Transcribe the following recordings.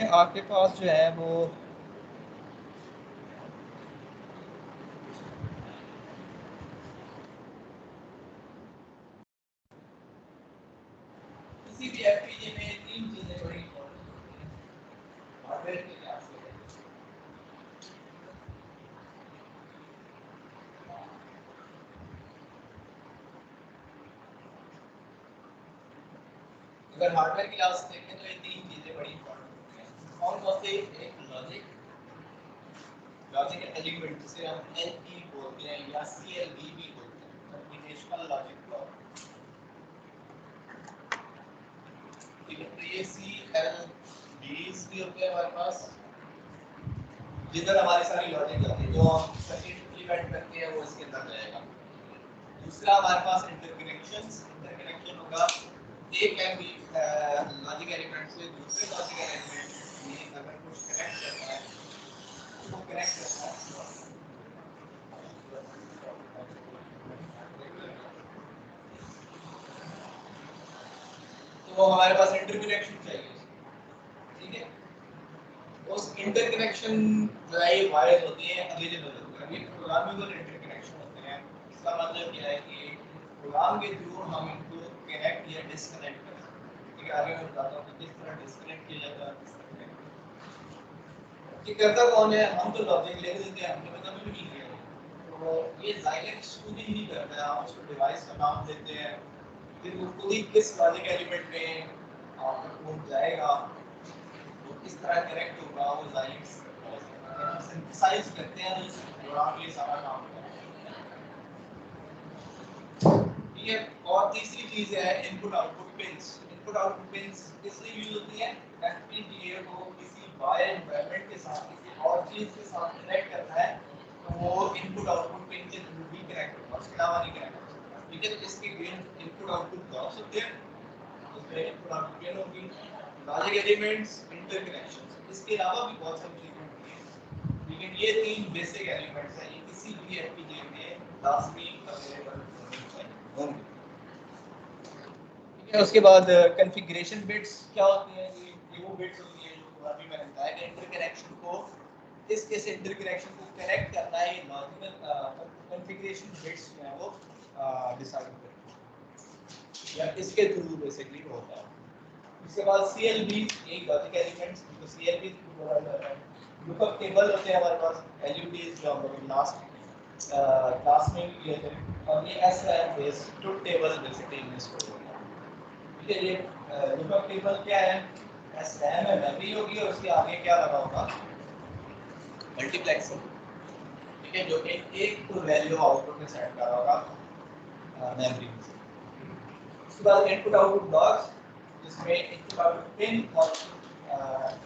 आपके पास जो है वो किसी भी एफपीजीए में तीन चीजें बड़ी इंपॉर्टेंट होती हैं हार्डवेयर के लिहाज से। अगर हार्डवेयर के लिहाज से देखें तो ये तीन चीजें बड़ी इंपॉर्टेंट होती हैं। कौन कौन से? एक लॉजिक, लॉजिक एलिमेंट जिसे हम एलई बोलते हैं या सीएलबी भी बोलते हैं, कॉम्बिनेशनल लॉजिक ब्लॉक। ठीक है, तो ये सीएलबीज भी होते हैं हमारे पास, जिधर हमारी सारी लॉजिक जाती है, जो हम सर्किट इंप्लीमेंट करते हैं वो इसके अंदर जाएगा। दूसरा हमारे पास इंटरकनेक्शंस, इंटरकनेक्शन होगा एक है लॉजिक एलिमेंट से दूसरे लॉजिक एलिमेंट में अगर कुछ कनेक्ट करना है तो वो कनेक्ट करना है। तो हमारे पास इंटरकनेक्शन चाहिए, ठीक है। उस इंटरकनेक्शन जो है ये वायर्स होती हैं अवेलेबल होती हैं, ये प्रोग्रामेबल इंटरकनेक्शन होते हैं। इसका मतलब क्या है कि प्रोग्राम के थ्रू हम इनको कनेक्ट या डिस्कनेक्ट कर सकते हैं। ठीक है, आगे मैं बताता हूँ कि किस तरह डिस्कनेक्ट किया जाता है। कि करता कौन है? हम तो लॉजिक ले लेते हैं, हमने पता भी नहीं किया। तो ये Xilinx खुद ही नहीं करता है, आप उसको डिवाइस का नाम देते हैं, फिर वो खुद ही किस लॉजिक एलिमेंट में आपका कोड जाएगा, वो किस तरह कनेक्ट होगा, वो Xilinx सिंथेसाइज करते हैं उस प्रोग्राम के सारा काम करते हैं। ठीक है, और तीसरी चीज है input output pins. Input output pins किससे यूज होती है? एफपीजीए को किसी वायर एनवायरनमेंट के साथ किसी और चीज के साथ कनेक्ट करना है तो वो इनपुट आउटपुट पिन के थ्रू भी कनेक्ट होगा, उसके अलावा नहीं कनेक्ट हो सकता। ठीक है, तो इसके गेन इनपुट आउटपुट ब्लॉक्स होते हैं, उसमें इनपुट आउटपुट पिन होगी, लॉजिक एलिमेंट्स, इंटरकनेक्शंस, इसके अलावा भी बहुत सारी चीजें होती हैं, लेकिन ये तीन बेसिक एलिमेंट्स हैं, ये किसी भी एफपीजीए में लाजमी अवेलेबल होंगे। ठीक है, उसके बाद कॉन्फ़िगरेशन बिट्स क्या होती हैं? ये वो बिट्स होती हैं जो अभी मैंने बताया कि इंटरकनेक्शन को किस इंटरकनेक्शन को कनेक्ट करना है, ये लॉजिकल कॉन्फ़िगरेशन बिट्स जो है वो डिसाइड करते हैं या इसके थ्रू बेसिकली होता है। उसके बाद सीएलबी, ये लॉजिक एलिमेंट्स जिनको सीएलबी बोला जाता है। लुकअप टेबल होते हैं हमारे पास, एलयूटीज जो हम लोग लास्ट क्लास में भी किए थे, और ये SRM based truth table basically इनमें स्टोर होता है। ठीक है, ये लुकअप टेबल क्या है? एसआरएम में मेमोरी होगी और उसके आगे क्या लगा होगा? मल्टीप्लेक्सर। ठीक है, जो कि एक तो वैल्यू आउटपुट में सेट कर रहा होगा मेमोरी में। उसके बाद इनपुट आउटपुट ब्लॉक्स, जिसमें इनपुट आउटपुट पिन और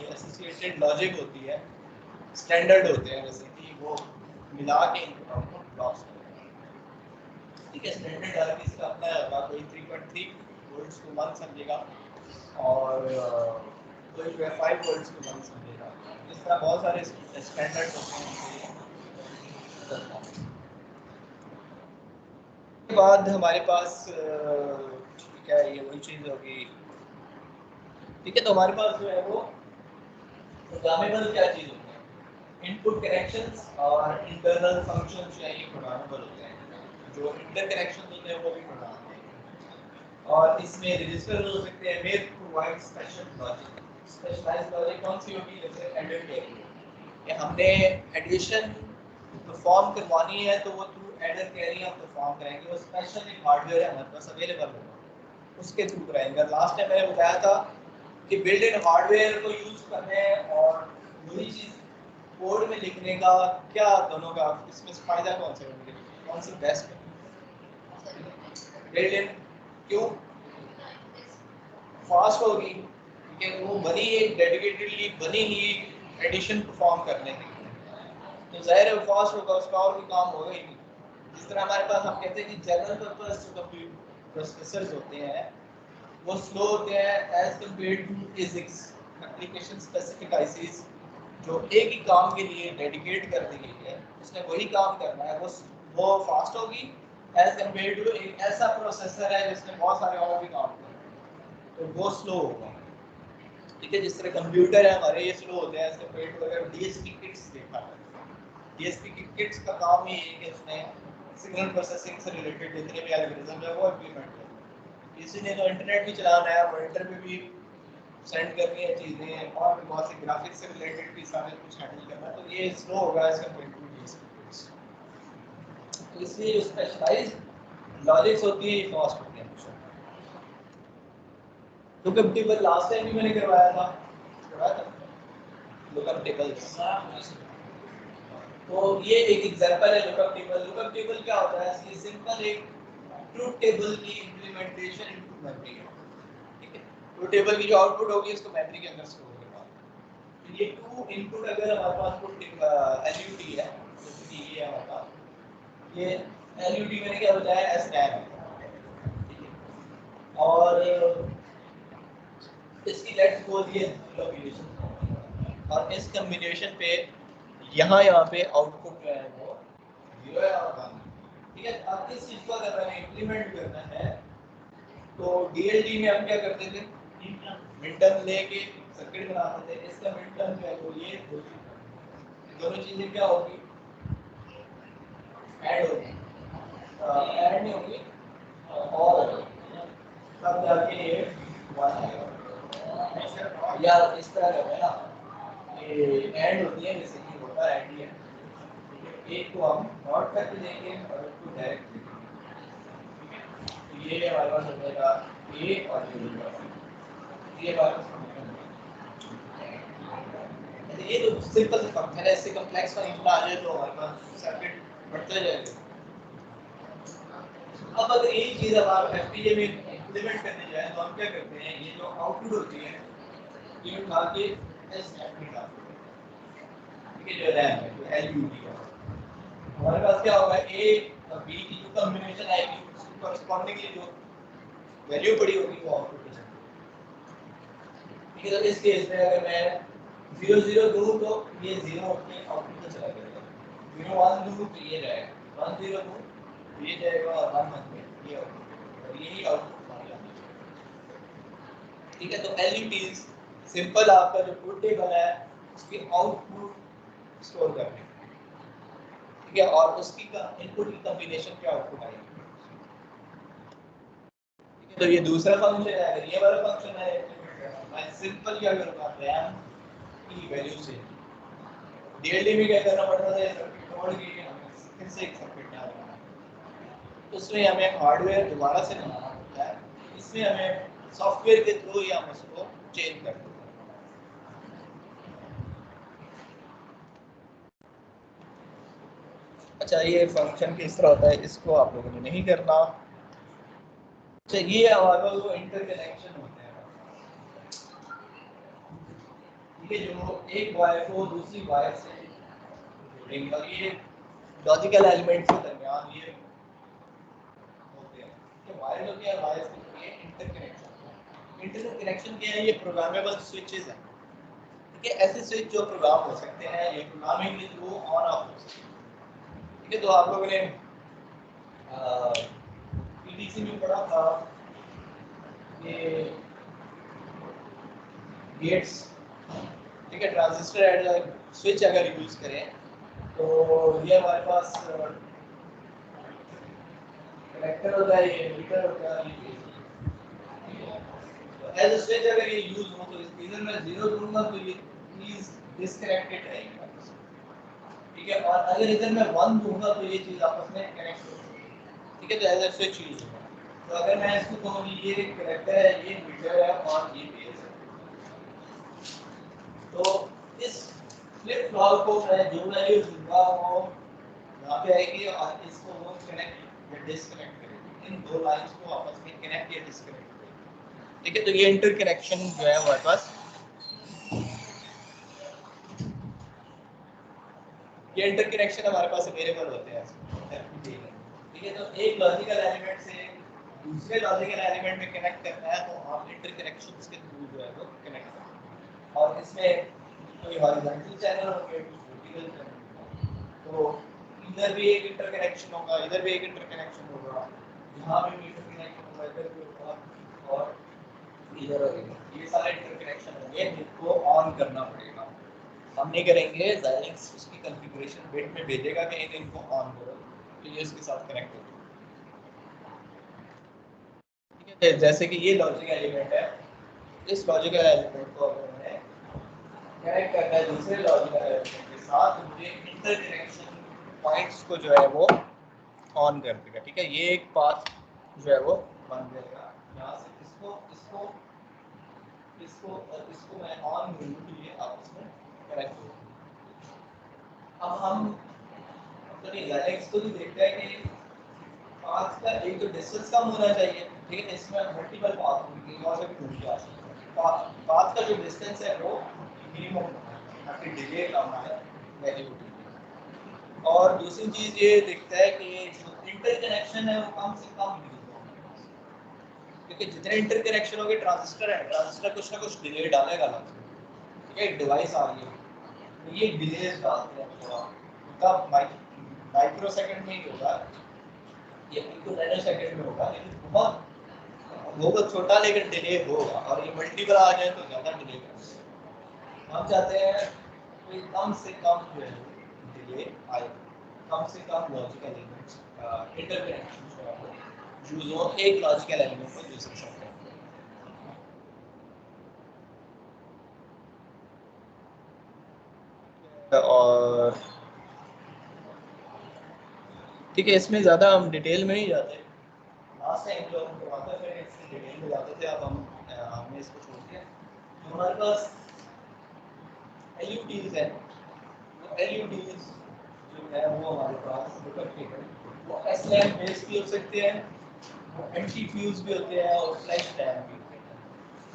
ये एसोसिएटेड लॉजिक होती है, स्टैंडर्ड होते हैं जैसे कि वो मिला के इनपुट आउटपुट ब्लॉक्स होते हैं। ठीक है, स्टैंडर्ड हर किसी का अपना होगा, कोई 3.3 वोल्ट्स को 1 समझेगा और कोई जो है 5 वोल्ट्स को 1 समझेगा। इस तरह बहुत सारे स्टैंडर्ड होते हैं। के बाद हमारे पास क्या है, ये वही चीज़ होगी। ठीक है, तो हमारे पास जो है वो प्रोग्रामेबल क्या चीज़ होती है? इनपुट कनेक्शंस और इंटरनल फंक्शंस जो है ये प्रोग्रामेबल होते हैं, जो इंटरकनेक्शंस होते हैं वो भी प्रोग्रामेबल होते हैं। और इसमें रजिस्टर हो सकते हैं, में provide special logic. Specialised logic कौन सी होगी? जैसे एडेड कैरी, कि हमने एडिशन परफॉर्म करवानी है तो वो थ्रू एडर कैरी हम परफॉर्म करेंगे, वो स्पेशल एक हार्डवेयर है हमारे पास अवेलेबल होगा, उसके थ्रू करेंगे। लास्ट टाइम मैंने बताया था कि बिल्ड इन हार्डवेयर को यूज करने और वही चीज कोड में लिखने का क्या, दोनों का इसमें फायदा कौन सा है, कौन सी बेस्ट है? बिल्ड इन, क्यों? फास्ट होगी, ठीक है, वो बनी एक डेडिकेटेडली बनी ही एडिशन परफॉर्म करने के लिए, तो जाहिर है फास्ट होगा, उसका और भी काम होगा ही नहीं। जिस तरह हमारे पास हम कहते हैं कि जनरल पर्पस जो कंप्यूटर प्रोसेसर्स होते हैं वो स्लो होते हैं as compare to ASICs, application specific ICs, जो एक ही काम के लिए डेडिकेट कर दी गई है, उसने वही काम करना है, वो फास्ट होगी एज कम्पेयर टू एक ऐसा प्रोसेसर है जिसने बहुत सारे और भी काम करना है, तो वो स्लो होगा। ठीक है, जिस तरह कंप्यूटर है हमारे ये स्लो होते हैं, कंपेयर टू अगर डीएसपी किट्स देखा है, डीएसपी की किट्स का काम ही है कि उसमें सिग्नल प्रोसेसिंग से रिलेटेड जितने भी एल्गोरिथम है वो इंप्लीमेंट करें। किसी ने तो इंटरनेट भी चलाना है, मॉनिटर पे भी सेंड करनी है चीज़ें, और भी बहुत से ग्राफिक्स से रिलेटेड भी सारे कुछ हैंडल करना है, तो ये स्लो होगा as compare to DSP kits. तो इसलिए जो स्पेशलाइज्ड लॉजिक्स होती है ये फास्ट होती है। लुकअप टेबल लास्ट टाइम भी मैंने करवाया था लुकअप टेबल्स। तो ये एक एग्जांपल है लुकअप टेबल। लुकअप टेबल क्या होता है? ये सिंपल एक ट्रूथ टेबल की इंप्लीमेंटेशन इनटू मेमोरी है। ठीक है, ट्रूथ टेबल की जो आउटपुट होगी उसको मेमोरी के अंदर स्टोर करना। तो ये टू इनपुट अगर हमारे पास पुट एलयूटी है, जैसे कि ये हमारे पास ये एलयूटी मैंने क्या बताया, एसरैम है। ठीक है, और इसकी लेट्स सपोज ये कॉम्बिनेशन, और इस कॉम्बिनेशन पे यहाँ पे आउटपुट जो है वो 0 है और 1। ठीक है, अब इस चीज को अगर मैंने इंप्लीमेंट करना है तो डीएलडी में हम क्या करते थे, मिड टर्म लेके सर्किट बनाते थे। इसका मिड टर्म जो है वो ये दोनों चीजें क्या होगी, ऐड होगी, ऐड नहीं होगी, और तब जाके ये 1 आएगा। या इस तरह करते हैं ना, ये एंड होती है, जैसे कि होता है एंड है, एक को हम नॉट करके देंगे और उसको डायरेक्ट देंगे। तो ये हमारे पास हो जाएगा ए और ये हमारे पास ये तो सिंपल सा फंक्शन है, इससे कॉम्प्लेक्स फंक्शन आ जाए तो हमारे पास सर्किट बढ़ता जाएगा। अब अगर यही चीज अब आप एफपीजीए में इंप्लीमेंट करने जाए तो हम क्या करते हैं, ये जो आउटपुट होती है ये उठा के एस एफ में डालते हैं। ठीक है, जो रैम है, जो एलयूडी है, हमारे पास क्या होगा, ए और बी की जो कॉम्बिनेशन आएगी उसको कॉरेस्पॉन्डिंगली जो वैल्यू पड़ी होगी वो आउटपुट में जाएगी। ठीक है, तो इस केस में अगर मैं 0 0 दूं तो ये 0 अपने आउटपुट में चला जाएगा, 0 1 दूं तो ये जाएगा, 1 0 दूं तो ये जाएगा, और 1 1 में ये आउटपुट, और यही आउटपुट हमारे आने चाहिए। ठीक है, तो एलईडीज सिंपल आपका जो ट्रूथ टेबल है उसकी आउटपुट स्टोर करने, ठीक है, और उसकी इनपुट की कॉम्बिनेशन पे आउटपुट आएगी। तो ये दूसरा फंक्शन है, अगर ये वाला फंक्शन है मैं सिंपल क्या करूंगा, रैम की वैल्यू से डीएलडी में क्या करना पड़ता था, सर्किट तोड़ के हमें फिर से एक सर्किट डालना है, उसमें हमें हार्डवेयर दोबारा से बनाना पड़ता है, इसमें हमें सॉफ्टवेयर के थ्रू ही हम उसको चेंज कर देते हैं। अच्छा, ये फंक्शन किस तरह होता है इसको आप लोगों ने नहीं करना। अच्छा, ये हमारा जो इंटरकनेक्शन होते हैं, ये जो एक वायर को दूसरी वायर से जोड़ेंगे, और ये लॉजिकल एलिमेंट्स के दरमियान ये होते हैं, तो वायर होते हैं, वायर से ये इंटरकनेक्शन। इंटरकनेक्शन क्या है, ये प्रोग्रामेबल स्विचेस हैं। ठीक है, ऐसे स्विच जो प्रोग्राम हो सकते हैं, ये प्रोग्रामिंग के थ्रू ऑन ऑफ हो सकते हैं। ठीक है, तो आप लोगों ने पीडीसी में पढ़ा था ये गेट्स, ठीक है, ट्रांजिस्टर एड स्विच अगर यूज करें तो ये हमारे पास कनेक्टर होता है, ये मीटर होता है, ये एज अ स्विच अगर ये यूज हो तो इधर मैं 0 दूंगा तो ये प्लीज डिस्कनेक्टेड रहेगा। ठीक है, और अगर इधर मैं 1 दूंगा तो ये चीज आपस में कनेक्ट होगी। ठीक है, तो एज अ स्विच यूज होगा। तो अगर मैं इसको कहूं कि ये कनेक्टर है, ये मीटर है और ये बेस है, तो इस फ्लिप फ्लॉप को मैं जो वैल्यू दूंगा वो यहाँ पे आएगी, और इसको वो कनेक्ट या डिस्कनेक्ट करेगी, इन दो लाइंस को आपस में कनेक्ट या डिस्कनेक्ट करेगी। ठीक है, तो ये इंटरकनेक्शन जो है हमारे पास, ये इंटरकनेक्शन हमारे पास अवेलेबल होते हैं। ठीक है, तो एक लॉजिकल एलिमेंट से दूसरे लॉजिकल एलिमेंट में कनेक्ट करना है तो आप इंटरकनेक्शंस के थ्रू जो है वो कनेक्ट करते हैं, और इसमें कोई हॉरिजॉन्टल चैनल होंगे, वर्टिकल चैनल होगा, तो इधर भी एक इंटरकनेक्शन होगा, इधर भी एक इंटरकनेक्शन होगा, यहाँ भी इंटरकनेक्शन होगा, इधर भी होगा, और इधर और इधर, ये सारे इंटरकनेक्शन होंगे जिनको ऑन करना पड़ेगा। हम नहीं करेंगे, Xilinx उसकी कॉन्फ़िगरेशन बिट में भेजेगा कि इनको ऑन करो, तो ये उसके साथ कनेक्ट होगा। ठीक है, जैसे कि ये लॉजिकल एलिमेंट है, इस लॉजिकल एलिमेंट को अगर मैंने कनेक्ट करना है दूसरे लॉजिकल एलिमेंट के साथ, तो मुझे इंटरकनेक्शन पॉइंट्स को जो है वो ऑन कर देगा। ठीक है, ये एक पाथ जो है वो बन जाएगा। यहाँ से इसको इसको इसको और इसको मैं ऑन करूँ कि ये आपस में कनेक्ट हो। अब हम अपनी Xilinx को भी देखते हैं कि पाथ का एक तो डिस्टेंस कम होना चाहिए, लेकिन इसमें मल्टीपल पाथ होंगे और से भी ढूंढ के आ सकते हैं। पाथ का जो डिस्टेंस है वो मिनिमम होना है ताकि डिले कम आए, वैल्यू उठी। और दूसरी चीज ये दिखता है कि जो इंटरकनेक्शन है वो कम से कम यूज हो, क्योंकि जितने इंटरकनेक्शन होंगे ट्रांजिस्टर है, ट्रांजिस्टर कुछ ना कुछ डिले डालेगा ना। ठीक है, एक डिवाइस आ रही है तो ये डिले डालते हैं थोड़ा, उनका माइक्रो सेकंड में ही होगा, ये बिल्कुल नैनो सेकंड में होगा, लेकिन बहुत होगा छोटा लेकिन डिले होगा। और ये मल्टीपल आ जाए तो ज़्यादा डिले करेगा। हम चाहते हैं कोई कम से कम जो है डिले आए, कम से कम लॉजिकल एलिमेंट्स इंटरकनेक्शन जो है वो यूज हो एक लॉजिकल एलिमेंट को दूसरे से। और ठीक है, इसमें ज़्यादा हम डिटेल में नहीं जाते। लास्ट टाइम जो हम करवाते थे इसमें डिटेल में जाते थे, अब हमने इसको छोड़ दिया। तो हमारे पास LUTs है, वो LUTs जो है वो हमारे पास डिफेक्टिव है, वो SLAM बेस्ड भी हो सकते हैं, वो एंटी फ्यूज भी होते हैं और फ्लैश रैम भी होते हैं।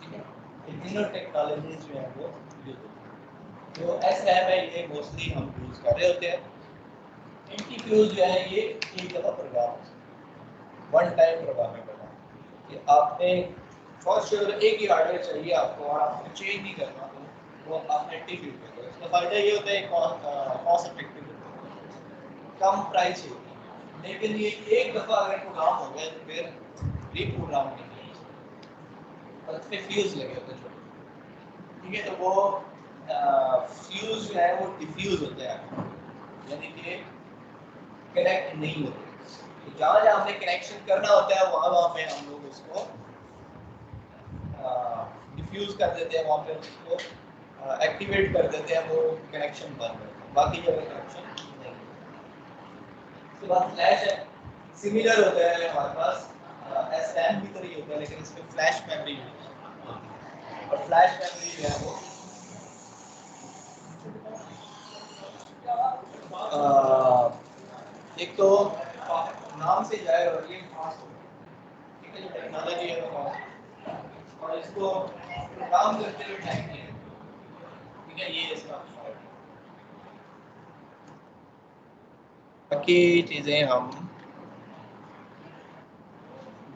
ठीक है, ये तीनों टेक्नोलॉजीज जो है वो यूज होती है। जो SLAM है ये मोस्टली हम यूज कर रहे होते हैं। एंटी फ्यूज जो है ये एक दफ़ा प्रोग्राम होता है, वन टाइम प्रोग्रामेबल है कि आपने फॉर श्योर एक ही हार्डवेयर चाहिए आपको और आपको चेंज नहीं करना, तो वो आप एंटी फ्यूज कर दो। इसका फ़ायदा ये होता है कॉस्ट इफेक्टिव, कम प्राइस होती है, लेकिन ये एक दफ़ा अगर प्रोग्राम हो गया तो फिर रीप्रोग्राम नहीं है, और इसमें फ्यूज लगे होते हैं छोटे। ठीक है, तो वो फ्यूज जो है वो डिफ्यूज होते हैं, यानी कि कनेक्ट नहीं होते। तो जहाँ जहाँ हमें कनेक्शन करना होता है वहाँ वहाँ पे हम लोग उसको डिफ्यूज कर देते हैं, वहाँ पे उसको एक्टिवेट कर देते हैं, वो कनेक्शन बंद करते हैं, बाकी जगह कनेक्शन नहीं। उसके बाद फ्लैश है, सिमिलर होता है हमारे पास SRAM की तरह ही होता है, लेकिन इसमें फ्लैश मेमोरी होती है। और फ्लैश मेमोरी जो है वो एक तो नाम से जाए और ये फास्ट होता है। ठीक है, जो टेक्नोलॉजी है वो फास्ट, और इसको काम करते हुए टाइम नहीं लगता। ठीक है, ये इसका फाल्ट है। बाकी चीज़ें हम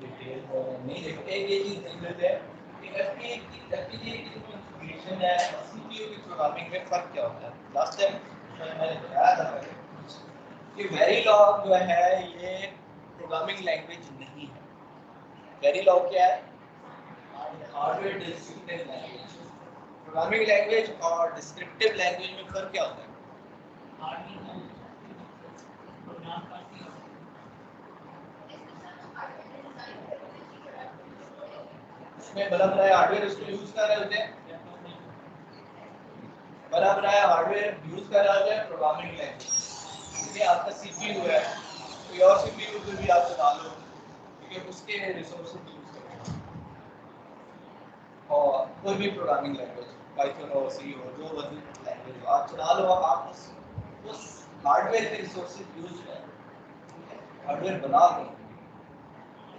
डिटेल में नहीं देखते। ये चीज़ देख लेते हैं कि FPGA की जो कॉन्फ़िगरेशन है और CPU की प्रोग्रामिंग में फ़र्क क्या होता है। लास्ट टाइम मैंने बताया था कि वेरिलॉग जो है ये प्रोग्रामिंग लैंग्वेज नहीं है। वेरिलॉग क्या है? Hardware descriptive language. Programming language और डिस्क्रिप्टिव लैंग्वेज में फ़र्क क्या होता है? इसमें बराबर है हार्डवेयर उसको यूज कर रहे होते हैं, बराबर है हार्डवेयर यूज कर रहा होता है प्रोग्रामिंग लैंग्वेज। ये आपका CPU है, कोई और CPU पे भी आप चला लो, क्योंकि उसके रिसोर्सेज यूज करें। और कोई भी प्रोग्रामिंग लैंग्वेज, पाइथन हो, C हो, जो भी लैंग्वेज हो आप चला लो, आप उस हार्डवेयर के रिसोर्सेज यूज करें, हार्डवेयर बना दें।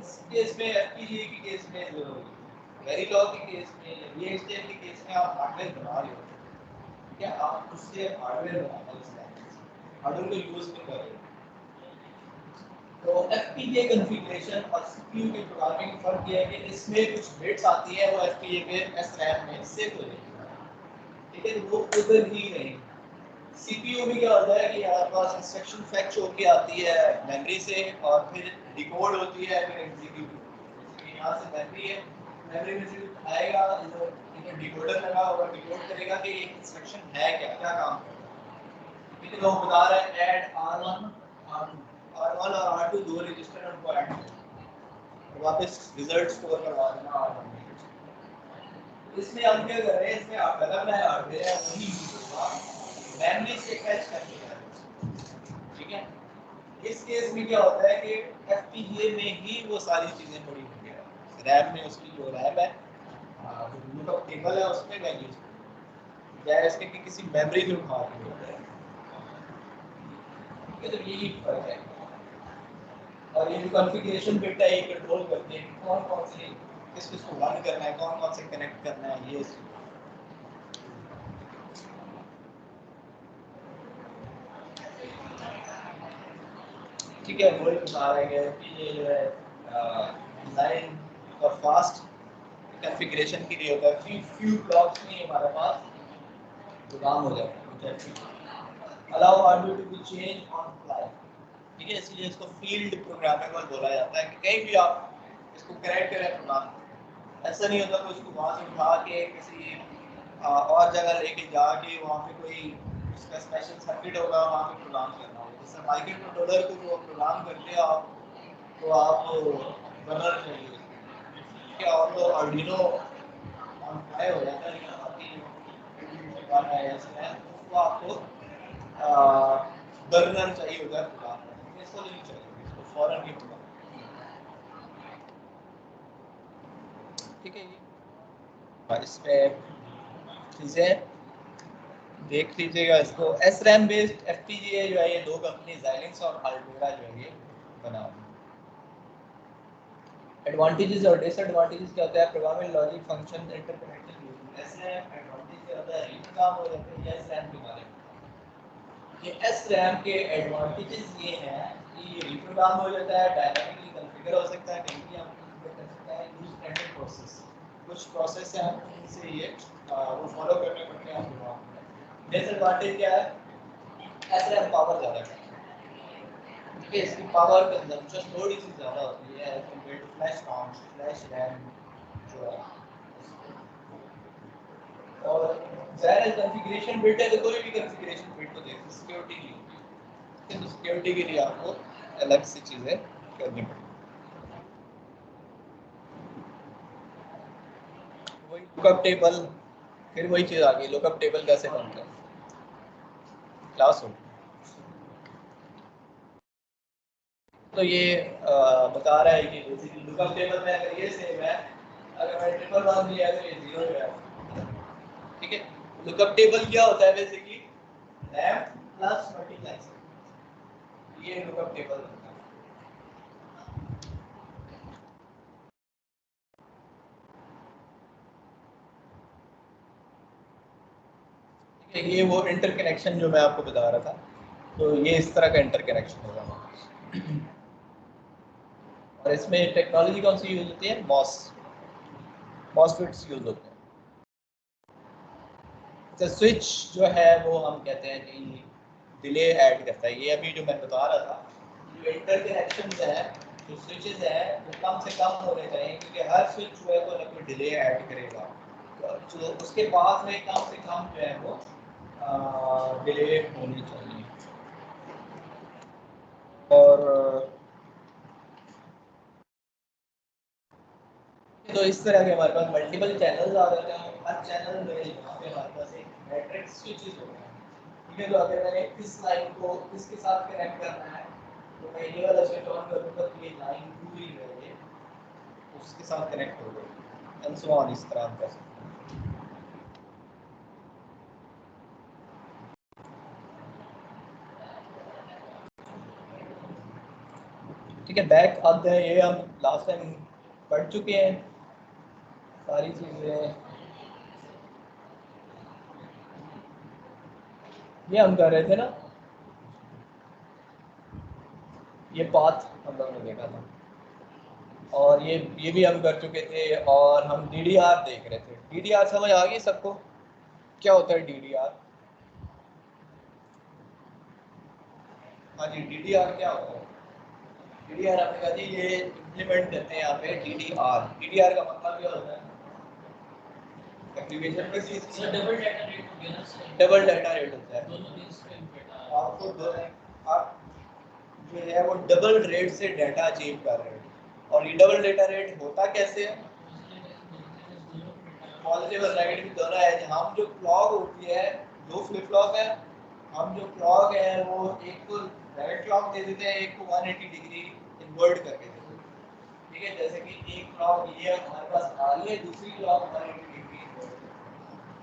इस केस में FPGA के केस में, जो वेरिलॉग के केस में, VHDL के केस में आप हार्डवेयर बना रहे हो, ठीक है, आप उससे हार्डवेयर बना रहे हो, हार्डवेयर को यूज नहीं कर रहे हो। तो FPGA कॉन्फ़िगरेशन और CPU की प्रोग्रामिंग फर्क ये है कि इसमें कुछ बिट्स आती है वो FPGA के SRAM में सेव हो जाती है, ठीक है, तो वो उधर ही नहीं। CPU में क्या होता है कि हमारे पास इंस्ट्रक्शन फेच होके आती है मेमोरी से, और फिर डिकोड होती है, फिर एग्जीक्यूट होती है। यहाँ से मेमोरी है, मेमोरी में से कुछ आएगा, ठीक है, डिकोडर लगा होगा, डिकोड करेगा कि ये इंस्ट्रक्शन है क्या, क्या काम करता है। ठीक है, तो बता रहा है ऐड R1 R1 और R2 दो रजिस्टर है, उनको ऐड करो, वापस रिजल्ट स्टोर करवा देना R1 में। इसमें हम क्या कर रहे हैं, इसमें अगर मैं हार्डवेयर है वही यूज होगा, मेमोरी से कैच करके है। ठीक है, इस केस में क्या होता है कि FPGA में ही वो सारी चीजें पड़ी हुई है, रैम में उसकी जो रैम है, जो लुकअप टेबल है उसमें वैल्यूज या इसके कि किसी मेमोरी में उठा के होता है। ठीक है, तो यही फर्क है। और ये जो कॉन्फ़िगरेशन बिट है ये कंट्रोल करते हैं कि कौन कौन से किस किस को रन करना है, कौन कौन से कनेक्ट करना है, ये ठीक है। वो बता रहे हैं कि ये जो है डिज़ाइन और फास्ट कॉन्फ़िगरेशन के लिए होता है, फ्यू ब्लॉक्स में हमारे पास प्रोग्राम हो जाता है। Allow hardware to be change on fly. ठीक है, इसलिए इसको फील्ड प्रोग्रामेबल बोला जाता है कि कहीं भी आप इसको करेक्ट करें प्रोग्राम। ऐसा नहीं होता कि उसको वहाँ से उठा के किसी और जगह लेके जाके वहाँ पे कोई उसका स्पेशल सर्किट होगा वहाँ पे प्रोग्राम करना होगा। जैसे माइक्रो कंट्रोलर को जो प्रोग्राम करते हैं आप, तो आप बर्नर चाहिए क्या, और तो आर्डिनो ऑन फ्लाई हो जाता है, तो आपको बर्नर चाहिए होगा प्रोग्राम करने, इसको नहीं चाहिए, इसको फौरन ही प्रोग्राम। ठीक है, ये इस पे चीज़ें देख लीजिएगा। इसको SRAM बेस्ड FPGA जो है ये दो कंपनी Xilinx और Altera जो है ये बना रही है। एडवांटेजेस और डिसएडवांटेजेस क्या होता है, programming logic function interconnection use. SRAM advantage क्या होता है, रीड काम हो जाता है, ये SRAM के बारे में। ये SRAM के एडवांटेजेस ये हैं कि ये रीप्रोग्राम हो जाता है, डायनामिकली कॉन्फ़िगर हो सकता है, कहीं भी हम कॉन्फ़िगर कर सकते हैं, यूज स्टैंडर्ड प्रोसेस, कुछ प्रोसेस हैं उनसे ये वो फॉलो करने पड़ते हैं प्रोग्राम में। डिसएडवांटेज क्या है, SRAM पावर ज़्यादा है, ठीक है, इसकी पावर कंजम्पशन थोड़ी सी ज़्यादा होती है as compare to flash ROM, flash RAM जो है। और ज़ाहिर कॉन्फ़िगरेशन बिट है तो कोई भी कॉन्फ़िगरेशन बिट तो देखो सिक्योरिटी नहीं होती, लेकिन सिक्योरिटी के लिए आपको अलग से चीज़ें करनी पड़ेगी। वही लुकअप टेबल, फिर वही चीज़ आ गई, लुकअप टेबल कैसे बनता है, क्लास हो। तो ये बता रहा है कि बेसिकली लुकअप टेबल में अगर ये सेम है, अगर मैं ट्रिपल वन दिया तो ये 0 है। ठीक है, लुकअप टेबल क्या होता है बेसिकली, रैम प्लस मल्टीप्लेक्सर, ये लुकअप टेबल बनता है। ठीक है, ये वो इंटरकनेक्शन जो मैं आपको बता रहा था, तो ये इस तरह का इंटरकनेक्शन होगा। और इसमें टेक्नोलॉजी कौन सी यूज होती है, मॉसफेट्स यूज होते हैं। तो स्विच जो है वो हम कहते हैं कि डिले ऐड करता है। ये अभी जो मैं बता रहा था, जो इंटरकनेक्शंस है, जो स्विचेस है वो कम से कम होने चाहिए, क्योंकि हर स्विच जो है वो ना कोई डिले ऐड करेगा, तो उसके पास में कम से कम जो है वो डिले होनी चाहिए। और तो इस तरह के हमारे पास मल्टीपल चैनल्स आ जाते हैं, हर चैनल में यहाँ पे हमारे पास एक मैट्रिक्स स्विचेस होते हैं। ठीक है, तो अगर मैंने इस लाइन को इसके साथ कनेक्ट करना है तो मैं ये वाला स्विच ऑन करूँगा तो ये लाइन पूरी रहेगी उसके साथ कनेक्ट हो गई, एंड सो ऑन, इस तरह हम कर सकते हैं। ठीक है, बैक आते हैं, ये हम लास्ट टाइम पढ़ चुके हैं सारी चीज़ें, ये हम कर रहे थे ना, ये पाथ हम लोगों ने देखा था, और ये भी हम कर चुके थे, और हम DDR देख रहे थे। DDR समझ आ गई सबको, क्या होता है DDR? हाँ जी, DDR क्या होता है? DDR आपने कहा जी ये इम्प्लीमेंट करते हैं यहाँ पे DDR। DDR का मतलब क्या होता है? एप्लीकेशन किस चीज की? डबल डाटा रेट हो गया ना सर, डबल डाटा रेट होता है। दोनों दिन स्पेंड करता है आपको आप जो है वो डबल रेट से डाटा अचीव कर रहे हो। और ये डबल डाटा रेट होता कैसे है? पॉजिटिव और नेगेटिव दोनों है। हम जो क्लॉक होती है, दो फ्लिप फ्लॉप है, हम जो क्लॉक है वो एक को डायरेक्ट क्लॉक दे देते हैं, एक को 180 डिग्री इन्वर्ट करके दे देते हैं। ठीक है, जैसे कि एक क्लॉक ये हमारे पास आ रही है, दूसरी क्लॉक 180 डिग्री इन्वर्ट।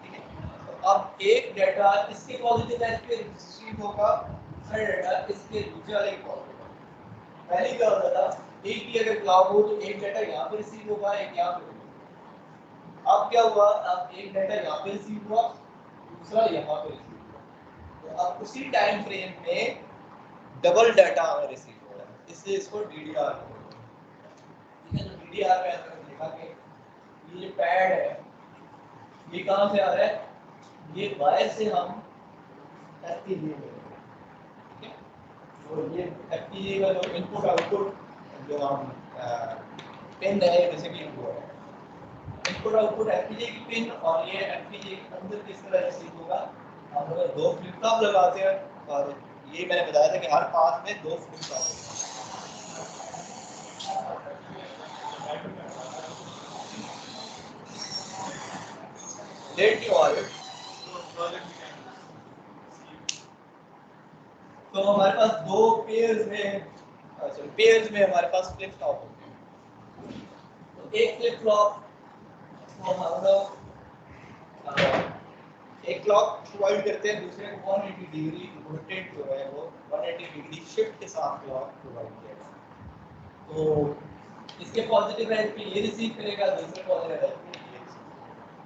ठीक है, तो अब एक डाटा इसके पॉजिटिव एज पे रिसीव होगा, दूसरा डाटा इसके दूसरे वाले के पॉजिटिव। पहले क्या होता था, एक ही अगर क्लॉक हो तो एक डाटा यहाँ पे रिसीव होगा, एक यहाँ पे। अब क्या हुआ, अब एक डाटा यहाँ पे रिसीव हुआ, दूसरा यहाँ पे रिसीव हुआ, तो अब उसी टाइम फ्रेम में डबल डाटा हमें रिसीव हो रहा है, इसलिए इसको डीडीआर बोलते हैं। ठीक है, तो डीडीआर में हमने देखा कि ये पैड है, ये कहाँ से आ रहा है, ये वायर से हम एफपीजीए में, ठीक है, तो ये एफपीजीए का जो इनपुट आउटपुट जो हम पिन है जैसे कि वो है इनपुट आउटपुट एफपीजीए की पिन, और ये एफपीजीए के अंदर किस तरह रिसीव होगा। हम लोग दो फ्लिप फ्लॉप लगाते हैं, और ये मैंने बताया था कि हर पास में दो फ्लिप फ्लॉप होते हैं। लेट क्यों आ रहे हो? तो हमारे पास दो पेयर्स में हमारे पास फ्लिप फ्लॉप होते हैं। तो एक फ्लिप फ्लॉप को हम लोग एक क्लॉक प्रोवाइड करते हैं, दूसरे को 180 डिग्री रोटेट जो है वो 180 डिग्री शिफ्ट के साथ क्लॉक प्रोवाइड किया जाता है। तो इसके पॉजिटिव एज पे ये रिसीव करेगा, दूसरे पॉजिटिव एज पे ये रिसीव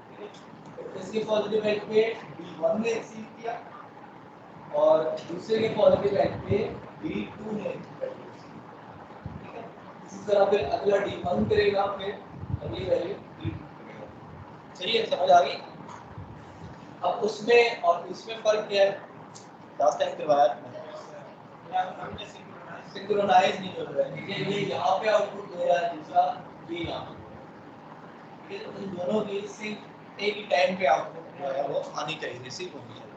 करेगा। तो इसके पॉजिटिव एज पे D1 ने रिसीव किया, और दूसरे के पॉजिटिव एज पे D2 ने वैल्यू रिसीव किया। ठीक है, इसी तरह फिर अगला D1 करेगा, फिर अगली वैल्यू D2 करेगा। सही है, समझ आ गई? अब उसमें और इसमें फर्क क्या है? लास्ट टाइम करवाया मैंने, सिंक्रोनाइज नहीं हो रहा है। ठीक है, ये यहाँ पे आउटपुट दे रहा है, दूसरा ये यहाँ पे। ठीक है, तो इन दोनों की सिंक एक ही टाइम पे आउटपुट जो है वो आनी चाहिए, रिसीव होनी चाहिए।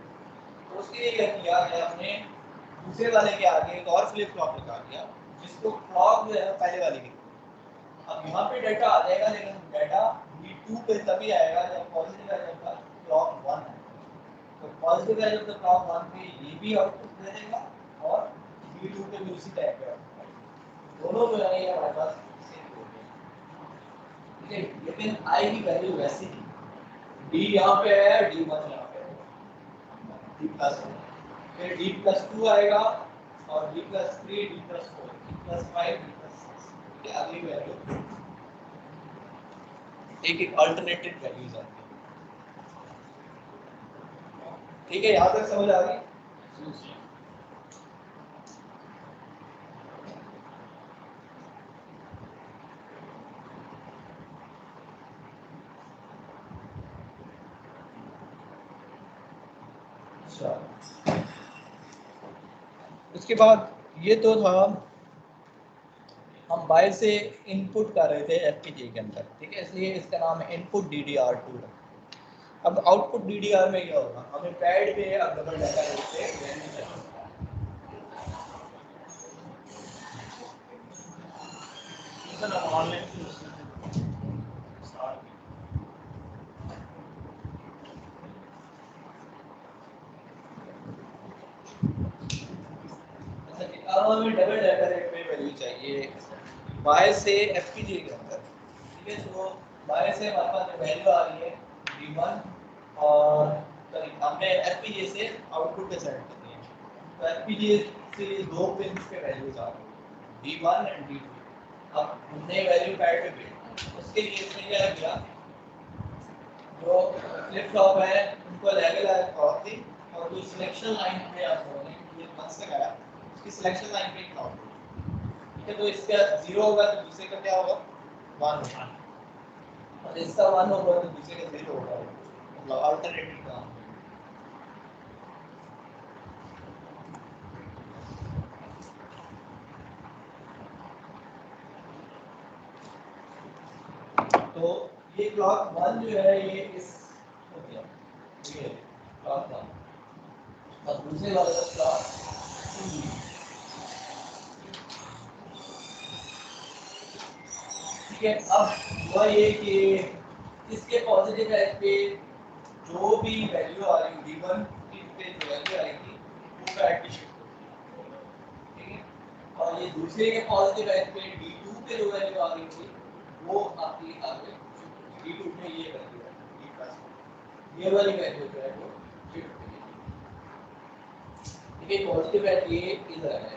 तो उसके लिए क्या किया है हमने, दूसरे वाले के आगे एक और फ्लिप फ्लॉप लगा दिया, जिसको क्लॉक जो है पहले वाले की। अब यहाँ पे डाटा आ जाएगा, लेकिन डाटा D2 पे तभी आएगा जब positive edge of the clock 1 है। तो positive edge of the clock 1 पे ये भी आउटपुट दे देगा, और D2 पे भी उसी टाइप का आउटपुट। दोनों जो है ये हमारे पास सेम हो गए। ठीक है, लेकिन I की वैल्यू वैसी ही, D यहाँ पे है, D1 यहाँ पे है, D+, फिर D+2 आएगा, और D+3, D+4, D+5, D+6, ठीक है, अगली वैल्यू एक एक अल्टरनेटिव वैल्यूज आती है। ठीक है, यहाँ तक समझ आ गई? अच्छा, उसके बाद ये तो था, हम बाहर से इनपुट कर रहे थे एफपीजीए के अंदर। ठीक है, इसलिए इसका नाम है इनपुट DDR2। अब आउटपुट DDR में क्या होगा, हमें पैड पे अब डबल डाटा रेट पे वैल्यू चाहिए। अच्छा, अब हमें डबल डाटा रेट पे वैल्यू चाहिए बाहर से एफपीजीए के अंदर। ठीक है, तो बाहर से हमारे पास जो वैल्यू आ रही है D1, और सॉरी हमने एफपीजीए से आउटपुट पे सेट करनी है। तो एफपीजीए से दो पिंस पे वैल्यूज आ रही है, D1 एंड D2। अब हमने वैल्यू पैड पे भेजना, उसके लिए इसने क्या किया, जो फ्लिप फ्लॉप है उनको अलग अलग क्लॉक दी, और जो सिलेक्शन लाइन पे आप बोल रहे हैं ये बस लगाया, उसकी सिलेक्शन लाइन पे क्लॉक दी। ठीक है, तो इसका 0 होगा तो दूसरे का क्या होगा, 1 होगा, और इसका 1 होगा तो दूसरे का 0 होगा, मतलब अल्टरनेटिव काम। तो ये क्लॉक 1 जो है ये इस ये क्लॉक वन और दूसरे वाले का क्लॉक टू। ठीक है, अब हुआ ये कि इसके पॉजिटिव एज पे जो भी वैल्यू आ रही होगी D1 की पे जो वैल्यू आएगी वो बैक पे शिफ्ट होगी। ठीक है, और ये दूसरे के पॉजिटिव एज पे D2 पे जो वैल्यू आ रही होगी वो आपकी आगे D2 में ये वैल्यू है D+, ये वाली वैल्यू जो है वो शिफ्ट होगी। ठीक है, पॉजिटिव एज ये इधर है,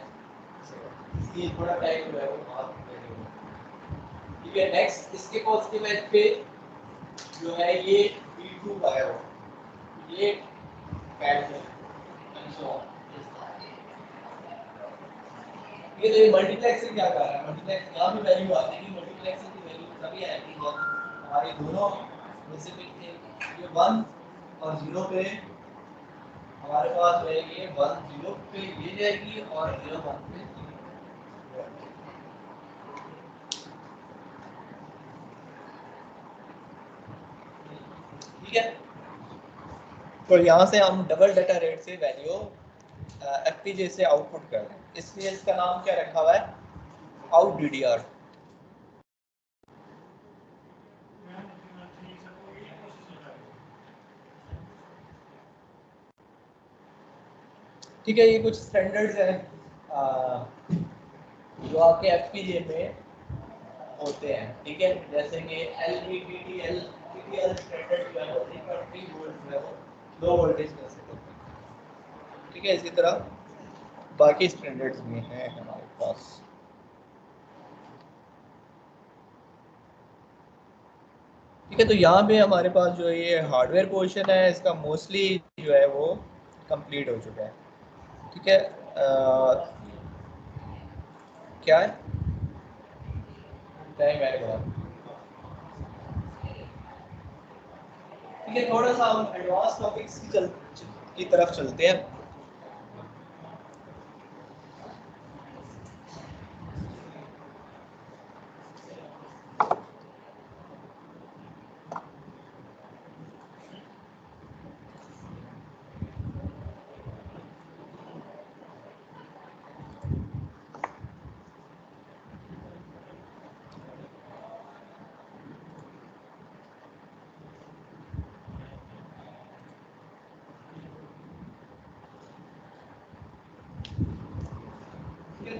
इसलिए थोड़ा टाइम जो है वो बहुत वैल्यू है। ठीक है, नेक्स्ट इसके पॉजिटिव एज पे जो है ये D2 का है वो, ये कैट है एंड सो ऑन। ये तो ये मल्टीप्लेक्स से क्या कर रहा है, मल्टीप्लेक्स यहाँ भी वैल्यू आती है, मल्टीप्लेक्स की वैल्यू तभी आएगी जब हमारे दोनों जैसे कि ये 1 और 0 पे हमारे पास रहेगी, 1 0 पे ये जाएगी और 0 1 पे ठीक है। तो यहाँ से हम डबल डाटा रेट से वैल्यू एफपीजे से आउटपुट कर रहे हैं, इसलिए इसका नाम क्या रखा हुआ है, आउट डीडीआर। ठीक है, ये कुछ स्टैंडर्ड्स हैं जो आपके एफपीजे में होते हैं। ठीक है, जैसे कि LVDTL स्टैंडर्ड जो है वो 3.3 वोल्ट जो है वो लो वोल्टेज में से होते हैं। ठीक है, इसी तरह बाकी स्टैंडर्ड्स भी हैं हमारे पास। ठीक है, तो यहाँ पे हमारे पास जो ये हार्डवेयर पोर्शन है इसका मोस्टली जो है वो कंप्लीट हो चुका है। ठीक है, क्या है टाइम आएगा। ठीक है, थोड़ा सा हम एडवांस टॉपिक्स की तरफ चलते हैं।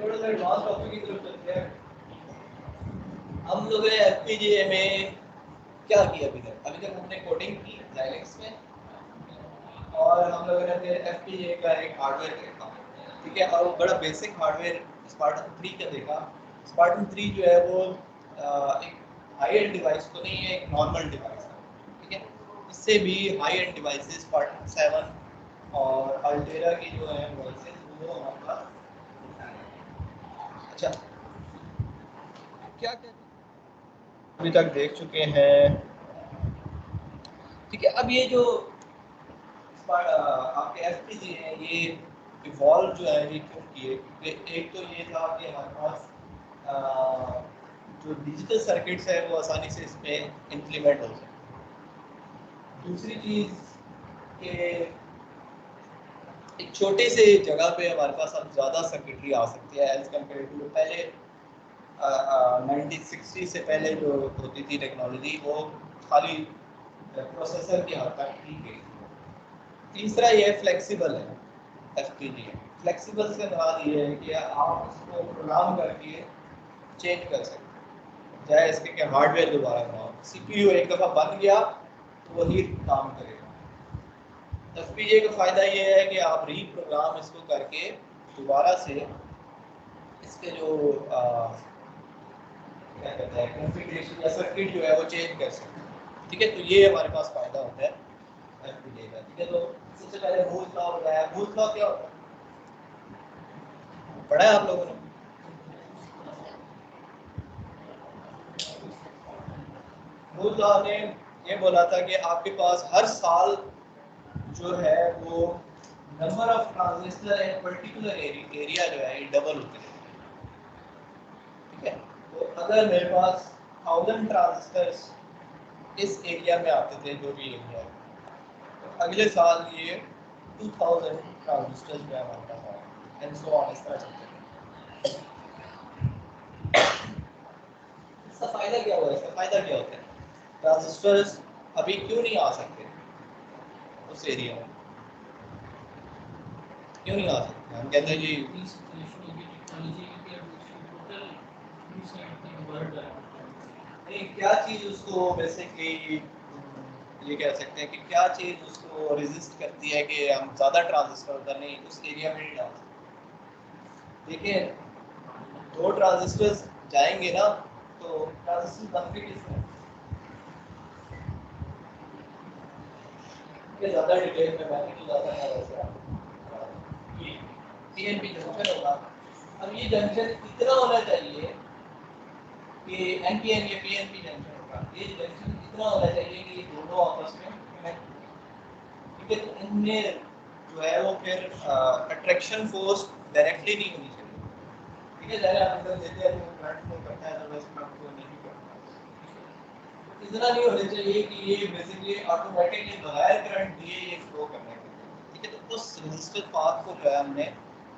थोड़ा सा एडवांस टॉपिक की तरफ चलते हैं। हम लोग ने एफपीजीए में क्या किया अभी तक हमने कोडिंग की Xilinx में, और हम लोगों ने एफपीजीए का एक हार्डवेयर देखा। ठीक है, और वो बड़ा बेसिक हार्डवेयर स्पार्टन 3 का देखा। स्पार्टन 3 जो है वो एक हाई एंड डिवाइस तो नहीं है, एक नॉर्मल डिवाइस है। ठीक है, इससे भी हाई एंड डिवाइसेस स्पार्टन 7 और अल्टेरा की जो है डिवाइसेस वो हमारे पास। अच्छा, क्या क्या अभी तक देख चुके हैं। ठीक है, अब ये जो आपके एफपीजी हैं ये इवॉल्व जो है ये क्यों किए, क्योंकि एक तो ये था कि हमारे पास जो डिजिटल सर्किट्स है वो आसानी से इसमें इम्प्लीमेंट हो सके। दूसरी चीज़ कि एक छोटे से जगह पे हमारे पास अब ज़्यादा सर्किटरी आ सकती है एज कम्पेयर टू पहले। 1960 से पहले जो होती थी टेक्नोलॉजी वो खाली प्रोसेसर की हद तक ठीक है। तीसरा ये फ्लेक्सिबल है एफपीजी। फ्लेक्सिबल से मुराद ये है कि आप इसको प्रोग्राम करके चेंज कर सकते हैं, चाहे इसके कि हार्डवेयर दोबारा बनाओ, सीपीयू एक दफ़ा बन गया तो वही काम करेगा। एफपीजी का फ़ायदा ये है कि आप रीप्रोग्राम इसको करके दोबारा से इसके जो क्या कहते हैं कॉन्फ़िगरेशन या सर्किट जो है वो चेंज कर सकते हैं। ठीक है, तो ये हमारे पास फ़ायदा होता है एफपीजी का। ठीक है, तो सबसे पहले मूल लॉ बताया। मूल लॉ क्या होता है, पढ़ा है आप लोगों ने? मूल लॉ ने ये बोला था कि आपके पास हर साल जो है वो number of transistor in particular area जो है ये डबल होते हैं। ठीक है, तो अगर मेरे पास 1000 ट्रांजिस्टर्स इस एरिया में आते थे, जो भी एरिया है, तो अगले साल ये 2000 ट्रांजिस्टर्स जो है हमारे पास आए एंड सो ऑन, इस तरह चलते हैं। इसका फायदा क्या हुआ, इसका फायदा क्या होता है? ट्रांजिस्टर्स अभी क्यों नहीं आ सकते उस एरिया में, क्यों नहीं आ सकते? हम कहते हैं जी नहीं, क्या चीज उसको बेसिकली ये कह सकते हैं कि क्या चीज उसको रेजिस्ट करती है कि हम ज्यादा ट्रांजिस्टर का नहीं उस एरिया में नहीं डाल सकते। देखिए, दो ट्रांजिस्टर्स जाएंगे ना तो ट्रांजिस्टर बनते किसमें, ये ज्यादा डिटेल में मैं नहीं जाता है वैसे ये पीएनपी जंक्शन होगा। अब ये जंक्शन इतना होना चाहिए कि एनपीएन ये पीएनपी जंक्शन होगा, ये जंक्शन इतना होना चाहिए कि ये दोनों आपस में कनेक्ट, ठीक है? तो इनमें जो है वो फिर अट्रैक्शन फोर्स डायरेक्टली नहीं होनी चाहिए, ठीक है? ज़रा अंदर देते हैं तो करंट फ्लो करता है, अदरवाइज करंट फ्लो नहीं करता। इतना नहीं होना चाहिए कि ये बेसिकली ऑटोमेटिकली बगैर करंट दिए ये फ्लो करने लगे, ठीक है? तो उस रेजिस्टर पाथ को जो है हमने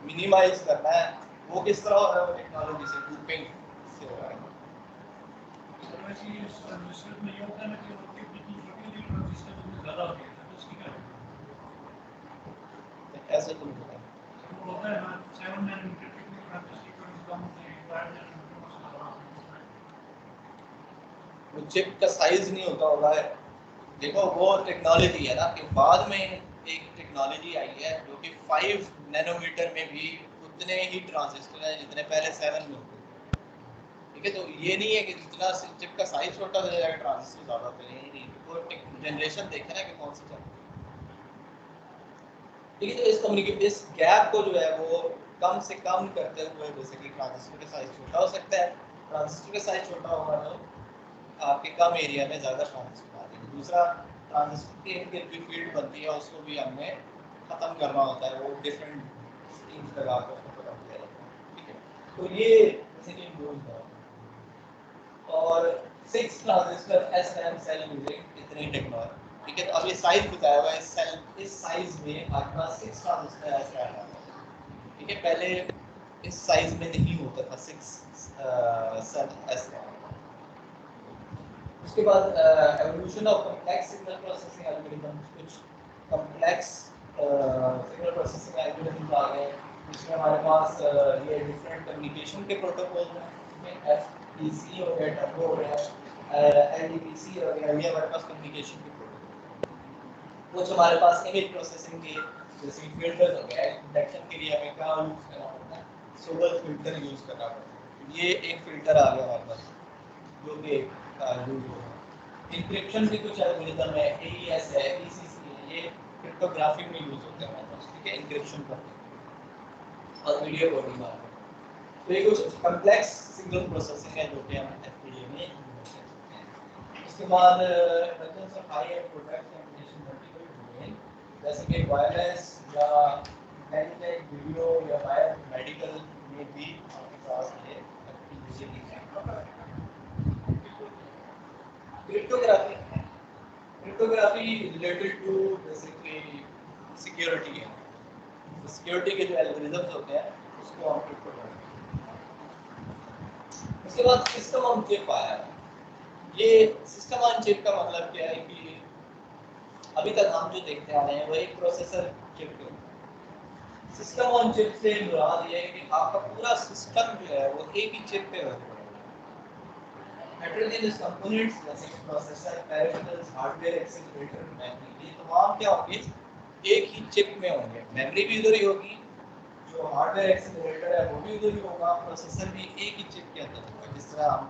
मिनिमाइज करना है। वो किस तरह हो रहा है? वो टेक्नोलॉजी से, लूपिंग से हो रहा है। ऐसे तो नहीं होता वो चिप का साइज नहीं होता होगा। देखो वो टेक्नोलॉजी है ना कि बाद में एक टेक्नोलॉजी आई है जो कि 5 नैनोमीटर में भी उतने ही ट्रांजिस्टर हैं जितने पहले 7 में होते थे, ठीक है? तो ये नहीं है कि जितना चिप का साइज छोटा हो जाएगा ट्रांजिस्टर ज़्यादा होते हैं, ये नहीं। वो जनरेशन देखे ना कि कौन सी चल, ठीक है? तो इस कम्युनिकेशन इस गैप को जो है वो कम से कम करते हुए बेसिकली ट्रांजिस्टर का साइज छोटा हो सकता है। ट्रांजिस्टर का साइज छोटा होगा तो आपके कम एरिया में ज़्यादा ट्रांजिस्टर आ जाएंगे। दूसरा, ट्रांजिस्टर की एक भी फील्ड बनती है उसको भी हमने ख़त्म करना होता है, वो डिफरेंट स्कीम्स लगा कर उसको ख़त्म किया जाता है, ठीक है? तो ये बेसिकली यूज है। और 6 ट्रांजिस्टर एसरैम सेल यूजिंग इतनी टेक्नोलॉजी, ठीक है? तो अब ये साइज बताया हुआ है, इस सेल इस साइज में आपके पास 6 ट्रांजिस्टर एसरैम है, ठीक है? पहले इस साइज में नहीं होता था 6 सेल एसरैम। उसके बाद evolution of complex signal processing algorithm, कुछ कॉम्प्लेक्स सिग्नल प्रोसेसिंग एल्गोरिथम आ गए जिसमें हमारे पास ये डिफरेंट कम्युनिकेशन के प्रोटोकॉल हैं, एफपीसी हो गया, टर्बो हो गया, एलडीपीसी हो गया, ये हमारे पास कम्युनिकेशन के प्रोटोकॉल। कुछ हमारे पास इमेज प्रोसेसिंग के जैसे फिल्टर्स हो गया, डिटेक्शन के लिए हमें क्या यूज करना पड़ता है, सोबल फिल्टर यूज करना पड़ता है। ये एक फिल्टर आ गया हमारे पास जो कि यूज हो रहा है। इंक्रिप्शन भी कुछ एल्गोरिथम है, एईएस है, ईसीसी है, ये क्रिप्टोग्राफी में यूज होते हैं हमारे पास, ठीक है? इंक्रिप्शन करते हैं और वीडियो कोडिंग में। तो ये कुछ कॉम्प्लेक्स सिग्नल प्रोसेसिंग है जो कि हम एफपीजीए में यूज करते हैं। उसके बाद methods of high end product communication multiple domain, जैसे कि वायरलेस या मैग्नेटिक वीडियो या वायर मेडिकल में भी आपके पास ये एफपीजीए की cryptography cryptography related to basically security है। सिक्योरिटी के जो एल्गोरिथम्स होते हैं उसको हम क्रिप्टोग्राफी। उसके बाद सिस्टम ऑन चिप आया है। ये सिस्टम ऑन चिप का मतलब क्या है कि अभी तक हम जो देखते आ रहे हैं वो एक प्रोसेसर चिप के ऊपर। सिस्टम ऑन चिप से मुराद ये है कि आपका पूरा सिस्टम जो है वो एक ही चिप पे होता है। heterogeneous components जैसे कि processor, peripherals, hardware, accelerator, memory, ये तमाम क्या होंगे एक ही चिप में होंगे। मेमोरी भी उधर ही होगी, जो हार्डवेयर एक्सीलरेटर है वो भी उधर ही होगा, प्रोसेसर भी एक ही चिप के अंदर होगा। जिस तरह हम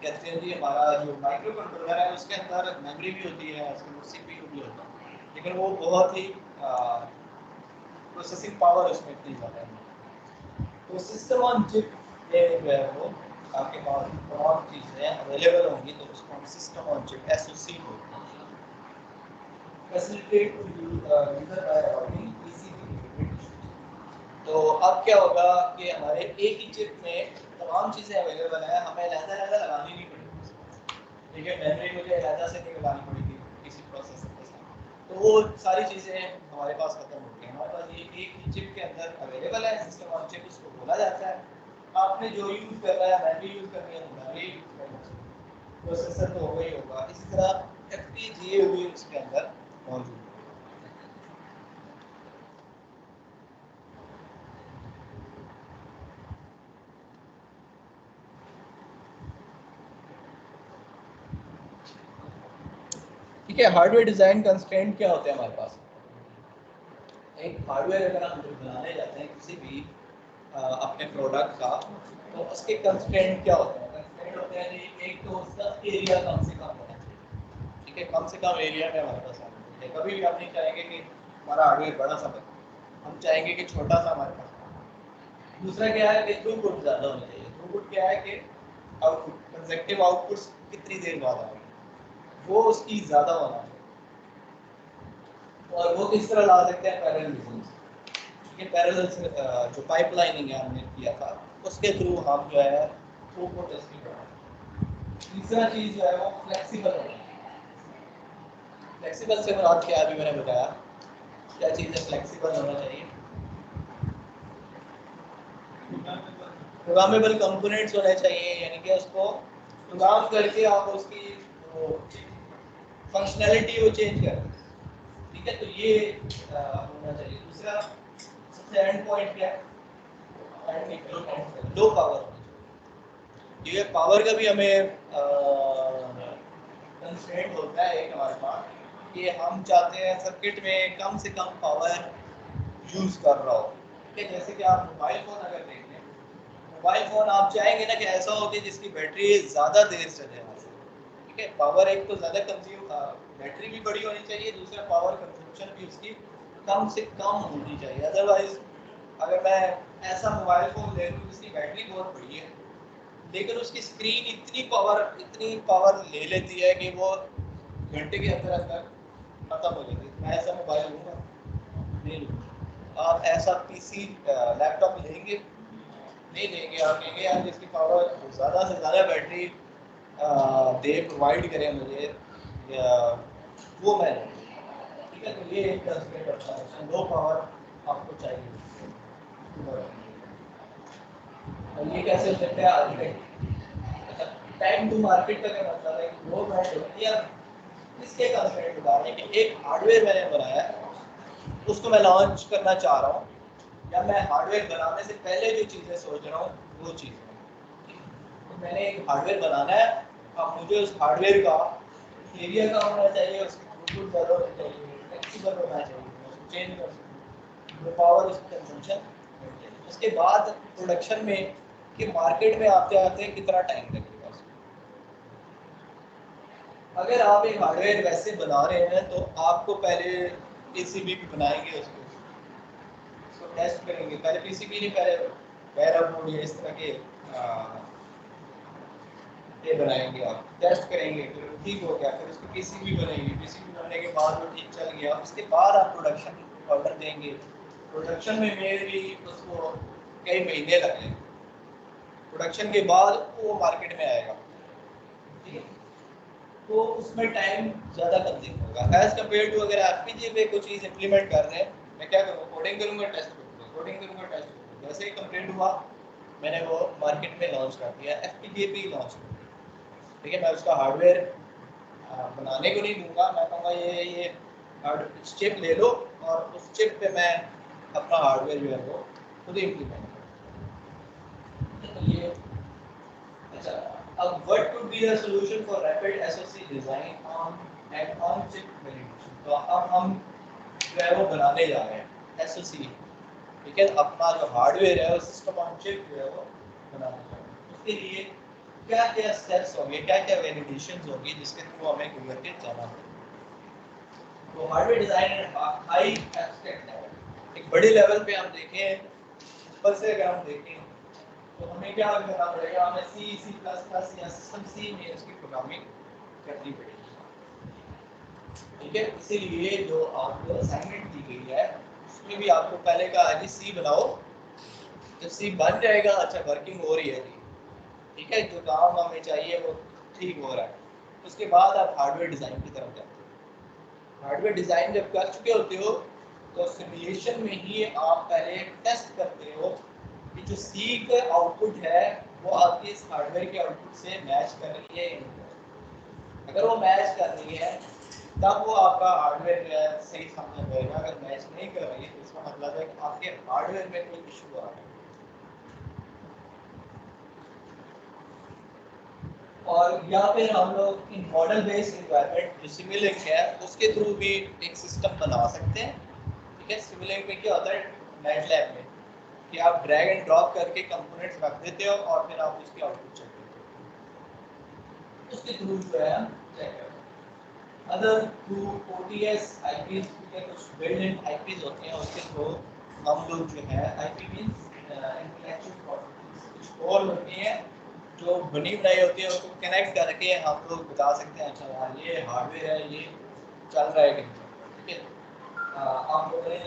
कहते हैं जी हमारा जो माइक्रो कंट्रोलर है उसके अंदर मेमोरी भी होती है, उसके सीपीयू भी होता है, लेकिन वो बहुत ही प्रोसेसिंग पावर उसमें इतनी ज़्यादा है। तो सिस्टम ऑन चिप ये जो है वो आपके पास तमाम चीज़ें अवेलेबल होंगी, तो उसको हम सिस्टम ऑन चिप एसओसी बोलते हैं। Facilitate to user by allowing easy capability. तो अब क्या होगा कि हमारे एक ही चिप में तमाम चीज़ें अवेलेबल हैं, हमें अलग-अलग लगानी नहीं पड़ेगी, ठीक है? मेमोरी मुझे अलग से नहीं लगानी पड़ेगी किसी प्रोसेसर के साथ, तो वो सारी चीज़ें हमारे पास खत्म हो गई। हमारे पास ये एक ही चिप के अंदर अवेलेबल है, सिस्टम ऑन चिप उसको बोला जाता है। आपने जो यूज़ करना है, मैं भी यूज़ करनी है तो मैं भी यूज़ करना, प्रोसेसर तो होगा ही होगा। इसी तरह FPGA भी उसके अंदर मौजूद है। ठीक है, हार्डवेयर डिज़ाइन कंस्ट्रेंट क्या होते हैं हमारे पास? एक हार्डवेयर अगर हम बनाने जाते हैं किसी भी अपने प्रोडक्ट का, तो उसके कंस्ट्रेंट क्या होते हैं? कंस्ट्रेंट होते हैं जी, एक तो उसका एरिया कम से कम होना चाहिए। ठीक है, कम से कम एरिया में हमारे पास आना चाहिए। कभी भी हम नहीं चाहेंगे कि हमारा हार्डवेयर बड़ा सा बने, हम चाहेंगे कि छोटा सा हमारे पास हो। दूसरा क्या है कि थ्रूपुट ज़्यादा होना चाहिए। थ्रूपुट क्या है कि आउटपुट, कंसेक्टिव आउटपुट्स कितनी देर बाद आएंगे, वो उसकी ज़्यादा होना चाहिए। और वो किस तरह ला सकते हैं? पैरेलल रीजन से। ये पैरेलल से जो पाइपलाइनिंग है हमने किया था, उसके थ्रू हम जो है थ्रूपुट इसकी बढ़ाएं। तीसरा चीज़ जो है वो फ्लेक्सिबल होना है। फ्लेक्सिबल से मुराद क्या अभी मैंने बताया, क्या चीज़ें फ्लेक्सिबल होना चाहिए? प्रोग्रामेबल कंपोनेंट्स होने चाहिए, यानी कि उसको प्रोग्राम करके आप उसकी फंक्शनैलिटी वो चेंज कर दें। ठीक है, तो ये होना चाहिए। दूसरा सबसे एंड पॉइंट क्या है? Low power. ये पावर का भी हमें कंस्ट्रेंट होता है एक हमारे पास, कि हम चाहते हैं सर्किट में कम से कम पावर यूज कर रहा हो। ठीक है, जैसे कि आप मोबाइल फोन अगर देख लें, मोबाइल फोन आप चाहेंगे ना कि ऐसा हो कि जिसकी बैटरी ज़्यादा देर चले वहाँ से। ठीक है, पावर एक तो ज़्यादा कंज्यूम, बैटरी भी बड़ी होनी चाहिए, दूसरा पावर कंजम्पशन भी उसकी कम से कम होनी चाहिए। अदरवाइज अगर मैं ऐसा मोबाइल फ़ोन ले लूँ जिसकी बैटरी बहुत बड़ी है, लेकिन उसकी स्क्रीन इतनी पावर ले लेती है कि वो घंटे के अंदर अंदर खत्म हो जाती है, तो मैं ऐसा मोबाइल लूँगा नहीं लूँगा। आप ऐसा पीसी लैपटॉप लेंगे नहीं लेंगे, आप कहेंगे यार जिसकी पावर ज़्यादा से ज़्यादा बैटरी दे प्रोवाइड करें मुझे, या वो मैं लूँगा। ठीक है, तो ये एक कंस्ट्रेंट होता है, लो पावर आपको चाहिए। और ये कैसे हो सकता है? आर्किटेक्ट टाइम टू मार्केट का क्या मतलब है कि वो मैं या इसके कंस्ट्रेंट बता रहे हैं कि एक हार्डवेयर मैंने बनाया है, उसको मैं लॉन्च करना चाह रहा हूँ, या मैं हार्डवेयर बनाने से पहले जो चीज़ें सोच रहा हूँ वो चीज़ें, तो मैंने एक हार्डवेयर बनाना है। अब मुझे उस हार्डवेयर का एरिया का होना चाहिए, उसकी थ्रूपुट ज़्यादा होनी चाहिए, फ्लेक्सिबल होना चाहिए, मैं उसको चेंज कर सकूँ, पावर उसकी कंजम्पशन। उसके बाद प्रोडक्शन में कि मार्केट में आते आते कितना टाइम लगेगा उसको। अगर आप एक हार्डवेयर वैसे बना रहे हैं तो आपको पहले पीसीबी भी बनाएंगे, उसको टेस्ट करेंगे। पहले पीसीबी नहीं, पहले बैरा बोर्ड या इस तरह के ये बनाएंगे, आप टेस्ट करेंगे, फिर ठीक हो गया, फिर उसकी पीसीबी बनेगी। पीसीबी बनने के बाद वो ठीक चल गया, उसके बाद आप प्रोडक्शन ऑर्डर देंगे। प्रोडक्शन में भी उसको कई महीने लगेंगे, प्रोडक्शन के बाद वो मार्केट में आएगा। ठीक है, तो उसमें टाइम ज़्यादा कंज्यूम होगा एज़ कम्पेयर टू अगर एफपीजीए पे कोई चीज़ इंप्लीमेंट कर रहे हैं, मैं क्या करूँगा? कोडिंग करूँगा, टेस्ट करूँगा, कोडिंग करूँगा, टेस्ट करूँगा। जैसे ही कंप्लीट हुआ मैंने वो मार्केट में लॉन्च कर दिया, एफपीजीए पे ही लॉन्च कर दिया। ठीक है, मैं उसका हार्डवेयर बनाने को नहीं दूंगा, मैं कहूँगा ये हार्ड चिप ले लो और उस चिप पे मैं अपना हार्डवेयर जो है वो खुद ही इम्प्लीमेंट करूँ। ये अच्छा, अब what could be the solution for rapid SOC design on and on chip validation. तो अब हम जो है वो बनाने जा रहे हैं एसओसी। ठीक है, अपना जो हार्डवेयर है वो सिस्टम ऑन चिप जो है वो बनाने जा रहे हैं। उसके लिए क्या क्या स्टेप्स होंगे, क्या क्या वैलिडेशंस होंगी जिसके थ्रू हमें गुजर के जाना होगा। तो hardware design high abstract level, एक बड़े लेवल पे हम देखें, ऊपर से अगर हम देखें तो हमें क्या करना पड़ेगा? हमें सी सी प्लस प्लस या सिस्टम सी में उसकी प्रोग्रामिंग करनी पड़ेगी। ठीक है, इसीलिए जो आपको असाइनमेंट दी गई है उसमें भी आपको पहले कहा है सी बनाओ, जब सी बन जाएगा, अच्छा वर्किंग हो रही है जी, ठीक है, जो काम हमें चाहिए वो ठीक हो रहा है, उसके बाद आप हार्डवेयर डिज़ाइन की तरफ जाते हैं। हार्डवेयर डिजाइन जब कर चुके होते हो तो सिमुलेशन में ही आप पहले टेस्ट करते हो कि जो सी का आउटपुट है वो आपके इस हार्डवेयर के आउटपुट से मैच कर रही है या नहीं। अगर वो मैच कर रही है तब वो आपका हार्डवेयर जो है सही सामने रहेगा। अगर मैच नहीं कर रही है तो इसका मतलब है कि आपके हार्डवेयर में कोई इशू आ रहा है। और या फिर हम लोग इन मॉडल बेस्ड एनवायरनमेंट जो सिमुलिंक है उसके थ्रू भी एक सिस्टम बना सकते हैं। ठीक है, सिमुलिंक में क्या होता है मैटलैब में कि आप ड्रैग एंड ड्रॉप करके कंपोनेंट्स रख देते हो और फिर आप उसकी आउटपुट चेक करते हो, उसके थ्रू जो है हम चेक करते हैं। अदर थ्रू ओटीएस आईपीएस के कुछ बिल्ड इन आईपीएस होते हैं उसके थ्रू हम लोग जो है आईपी मींस इंटेलेक्चुअल प्रॉपर्टीज कुछ और होती हैं जो बनी बनाई होती है उसको कनेक्ट करके हम लोग बता सकते हैं अच्छा यार ये हार्डवेयर है ये चल रहा है कि नहीं चल रहा है। ठीक है, आप लोगों ने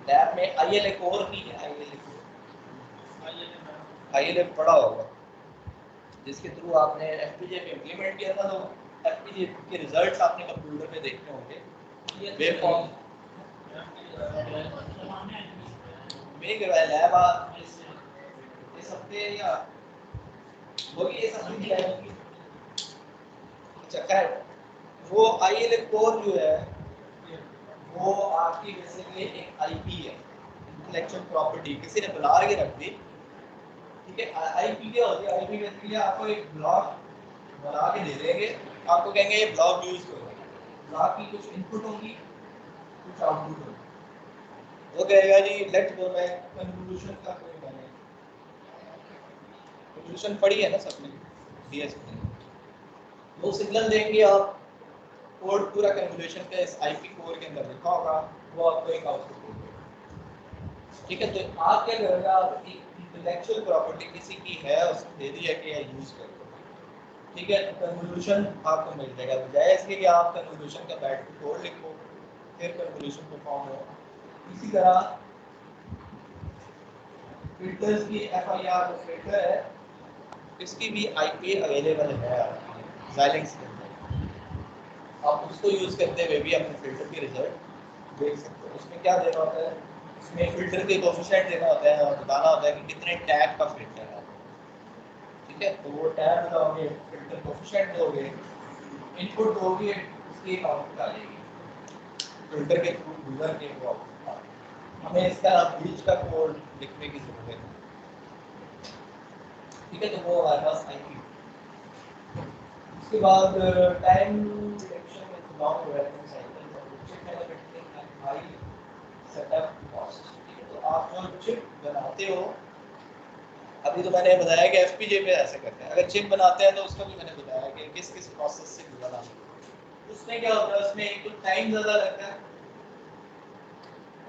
लैब में आईएलए कोर की है, आईएलए पढ़ा होगा जिसके थ्रू आपने एफपीजीए पे इंप्लीमेंट किया था। तो एफपीजीए के रिजल्ट्स आपने कंप्यूटर पे देखने होंगे वेवफॉर्म में करवाया लैब इस हफ्ते या होगी इस हफ्ते की लैब होगी। अच्छा खैर वो आईएलए कोर जो है वो आपकी बेसिकली एक आईपी है, इंटेलेक्चुअल प्रॉपर्टी किसी ने बना के रख दी। ठीक है, आईपी क्या होती है? आईपी बेसिकली आपको एक ब्लॉक बना के दे देंगे, आपको कहेंगे ये ब्लॉक यूज करो। ब्लॉक की कुछ इनपुट होगी कुछ आउटपुट होगी। वो कहेगा जी लेट्स गो मैं कन्वोल्यूशन का कोई मैंने कन्वोल्यूशन पढ़ी है ना सबने डीएस में, वो सिग्नल देंगे आप कोड पूरा कन्वोल्यूशन का इस आईपी कोर के अंदर लिखा होगा, वो आपको एक आउटपुट देगा। ठीक है, तो आप क्या करेगा आप इंटेलेक्चुअल प्रॉपर्टी किसी की है उसको दे दिया कि यूज करो। ठीक है, तो कन्वोल्यूशन आपको मिल जाएगा बजाय इसके कि आप कन्वोल्यूशन का बैट कोड लिखो फिर कन्वोल्यूशन परफॉर्म हो। इसी तरह फिल्टर्स की एफआईआर फिल्टर है इसकी भी आईपी अवेलेबल है Xilinx के अंदर। आप उसको यूज करते हुए भी अपने फिल्टर के रिजल्ट देख सकते हो। उसमें क्या देना होता है, उसमें फिल्टर के कोएफिशिएंट देना होता है और बताना होता है कि कितने टैग का फिल्टर है। ठीक है, तो वो टैग लगाओगे फिल्टर कोएफिशिएंट दोगे इनपुट दोगे उसकी एक आउटपुट आ जाएगी फिल्टर के थ्रू गुजर के वो आउटपुट आ जाएगी। हमें इसका बीच का कोड लिखने की जरूरत है। ठीक है, तो वो हमारे पास आईपी। उसके बाद time detection with long development cycle और chip manufacturing and high setup cost. ठीक है, तो आप जो चिप बनाते हो अभी तो मैंने बताया कि एफपीजीए पे ऐसे करते हैं। अगर चिप बनाते हैं तो उसका भी मैंने बताया कि किस किस प्रोसेस से गुजरना है। उसमें क्या होता है उसमें एक तो टाइम ज़्यादा लगता है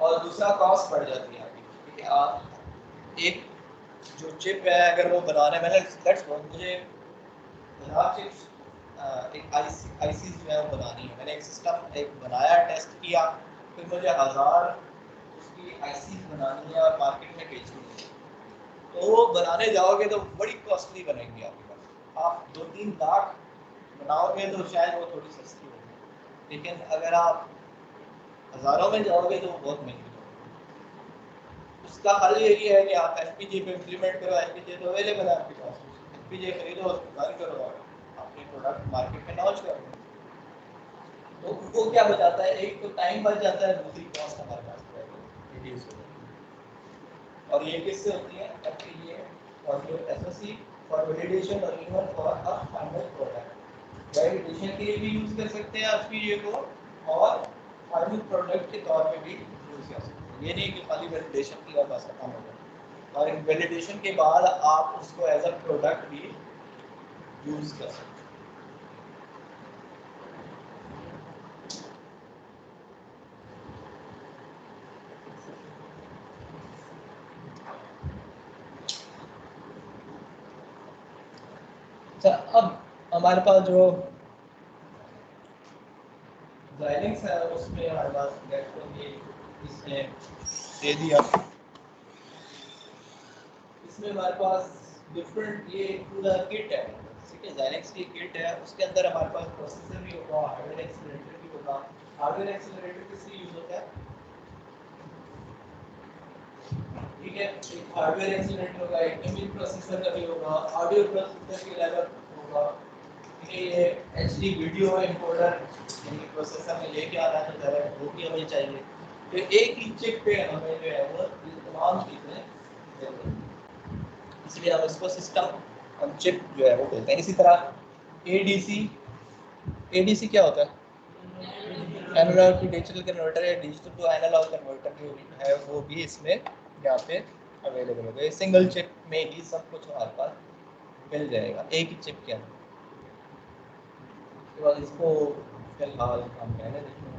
और दूसरा कॉस्ट बढ़ जाती है आपकी। ठीक है, आप एक जो चिप है अगर वो बनाने में लेट्स सपोज मुझे 1000 चिप्स एक आईसी जो है वो बनानी है। मैंने एक सिस्टम एक बनाया टेस्ट किया फिर मुझे 1000 उसकी आईसी बनानी है और मार्केट में बेचनी है। तो वो बनाने जाओगे तो बड़ी कॉस्टली बनेंगी आपके पास। आप 2-3 लाख बनाओगे तो शायद वो थोड़ी सस्ती होगी, लेकिन अगर आप हज़ारों में जाओगे तो वो बहुत महंगी होगी। उसका हल यही है कि आप एफपीजीए पे इंप्लीमेंट करो। एफपीजीए तो अवेलेबल है आपके पास, एफपीजीए खरीदो उसको रन करो और अपने प्रोडक्ट मार्केट में लॉन्च करो। तो उनको क्या बचाता है, एक तो टाइम बच जाता है, दूसरी कॉस्ट हमारे पास रिड्यूस हो जाती है। और ये किससे होती है? एफपीजीए और जो एसओसी फॉर वैलिडेशन और even for a final product. Validation के लिए भी यूज कर सकते हैं एफपीजीए को और फाइनल प्रोडक्ट के तौर पे भी यूज कर सकते हैं। ये नहीं कि खाली वैलिडेशन की बस खत्म हो गया, और वैलिडेशन के बाद आप उसको एज अ प्रोडक्ट भी यूज कर सकते हैं। अच्छा, अब हमारे पास जो Xilinx है उसमें हमारे पास लैपटॉप ये इसने दे दिया। इसमें हमारे पास डिफरेंट ये पूरा किट है ठीक है, Xilinx की किट है, उसके अंदर हमारे पास प्रोसेसर भी होगा, हार्डवेयर एक्सीलरेटर भी होगा। हार्डवेयर एक्सीलरेटर किस लिए यूज होता है? ठीक है, एक हार्डवेयर एक्सीलरेटर होगा, एक इमेज प्रोसेसर का भी होगा, ऑडियो प्रोसेसर के अलावा होगा। ठीक है, ये एचडी वीडियो एनकोडर यानी प्रोसेसर में लेके आना है तो डायरेक्ट वो भी हमें चाहिए। तो एक ही चिप पे हमें जो है वो ये तमाम चीजें जरूरत है, इसलिए हम इसको सिस्टम हम चिप जो है वो कहते हैं। इसी तरह एडीसी, एडीसी क्या होता है? एनालॉग टू डिजिटल कन्वर्टर या डिजिटल टू एनालॉग कन्वर्टर जो है वो भी इसमें यहाँ पे अवेलेबल होगा। सिंगल चिप में ही सब कुछ हमारे पास मिल जाएगा एक ही चिप के अंदर। उसके बाद इसको फिलहाल हम रहने देते हैं।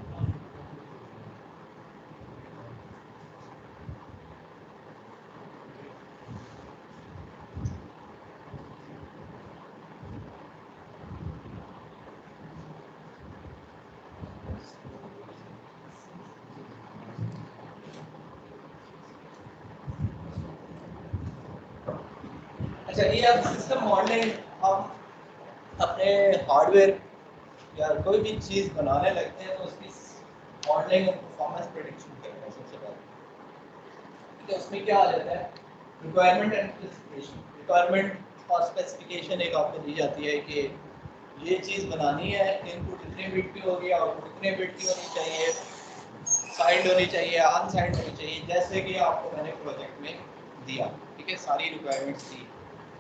अच्छा, ये अब सिस्टम मॉडलिंग हम अपने हार्डवेयर या कोई भी चीज़ बनाने लगते हैं तो उसकी मॉडलिंग और परफॉर्मेंस प्रेडिक्शन करते हैं सबसे पहले। ठीक है, उसमें क्या आ जाता है? Requirement and specification. रिक्वायरमेंट और स्पेसिफिकेशन एक आपको दी जाती है कि ये चीज़ बनानी है, इनपुट इतने बिट की होगी, आउटपुट इतने बिट की होनी चाहिए, साइंड होनी चाहिए, अनसाइंड होनी चाहिए, जैसे कि आपको मैंने प्रोजेक्ट में दिया। ठीक है, सारी रिक्वायरमेंट्स दी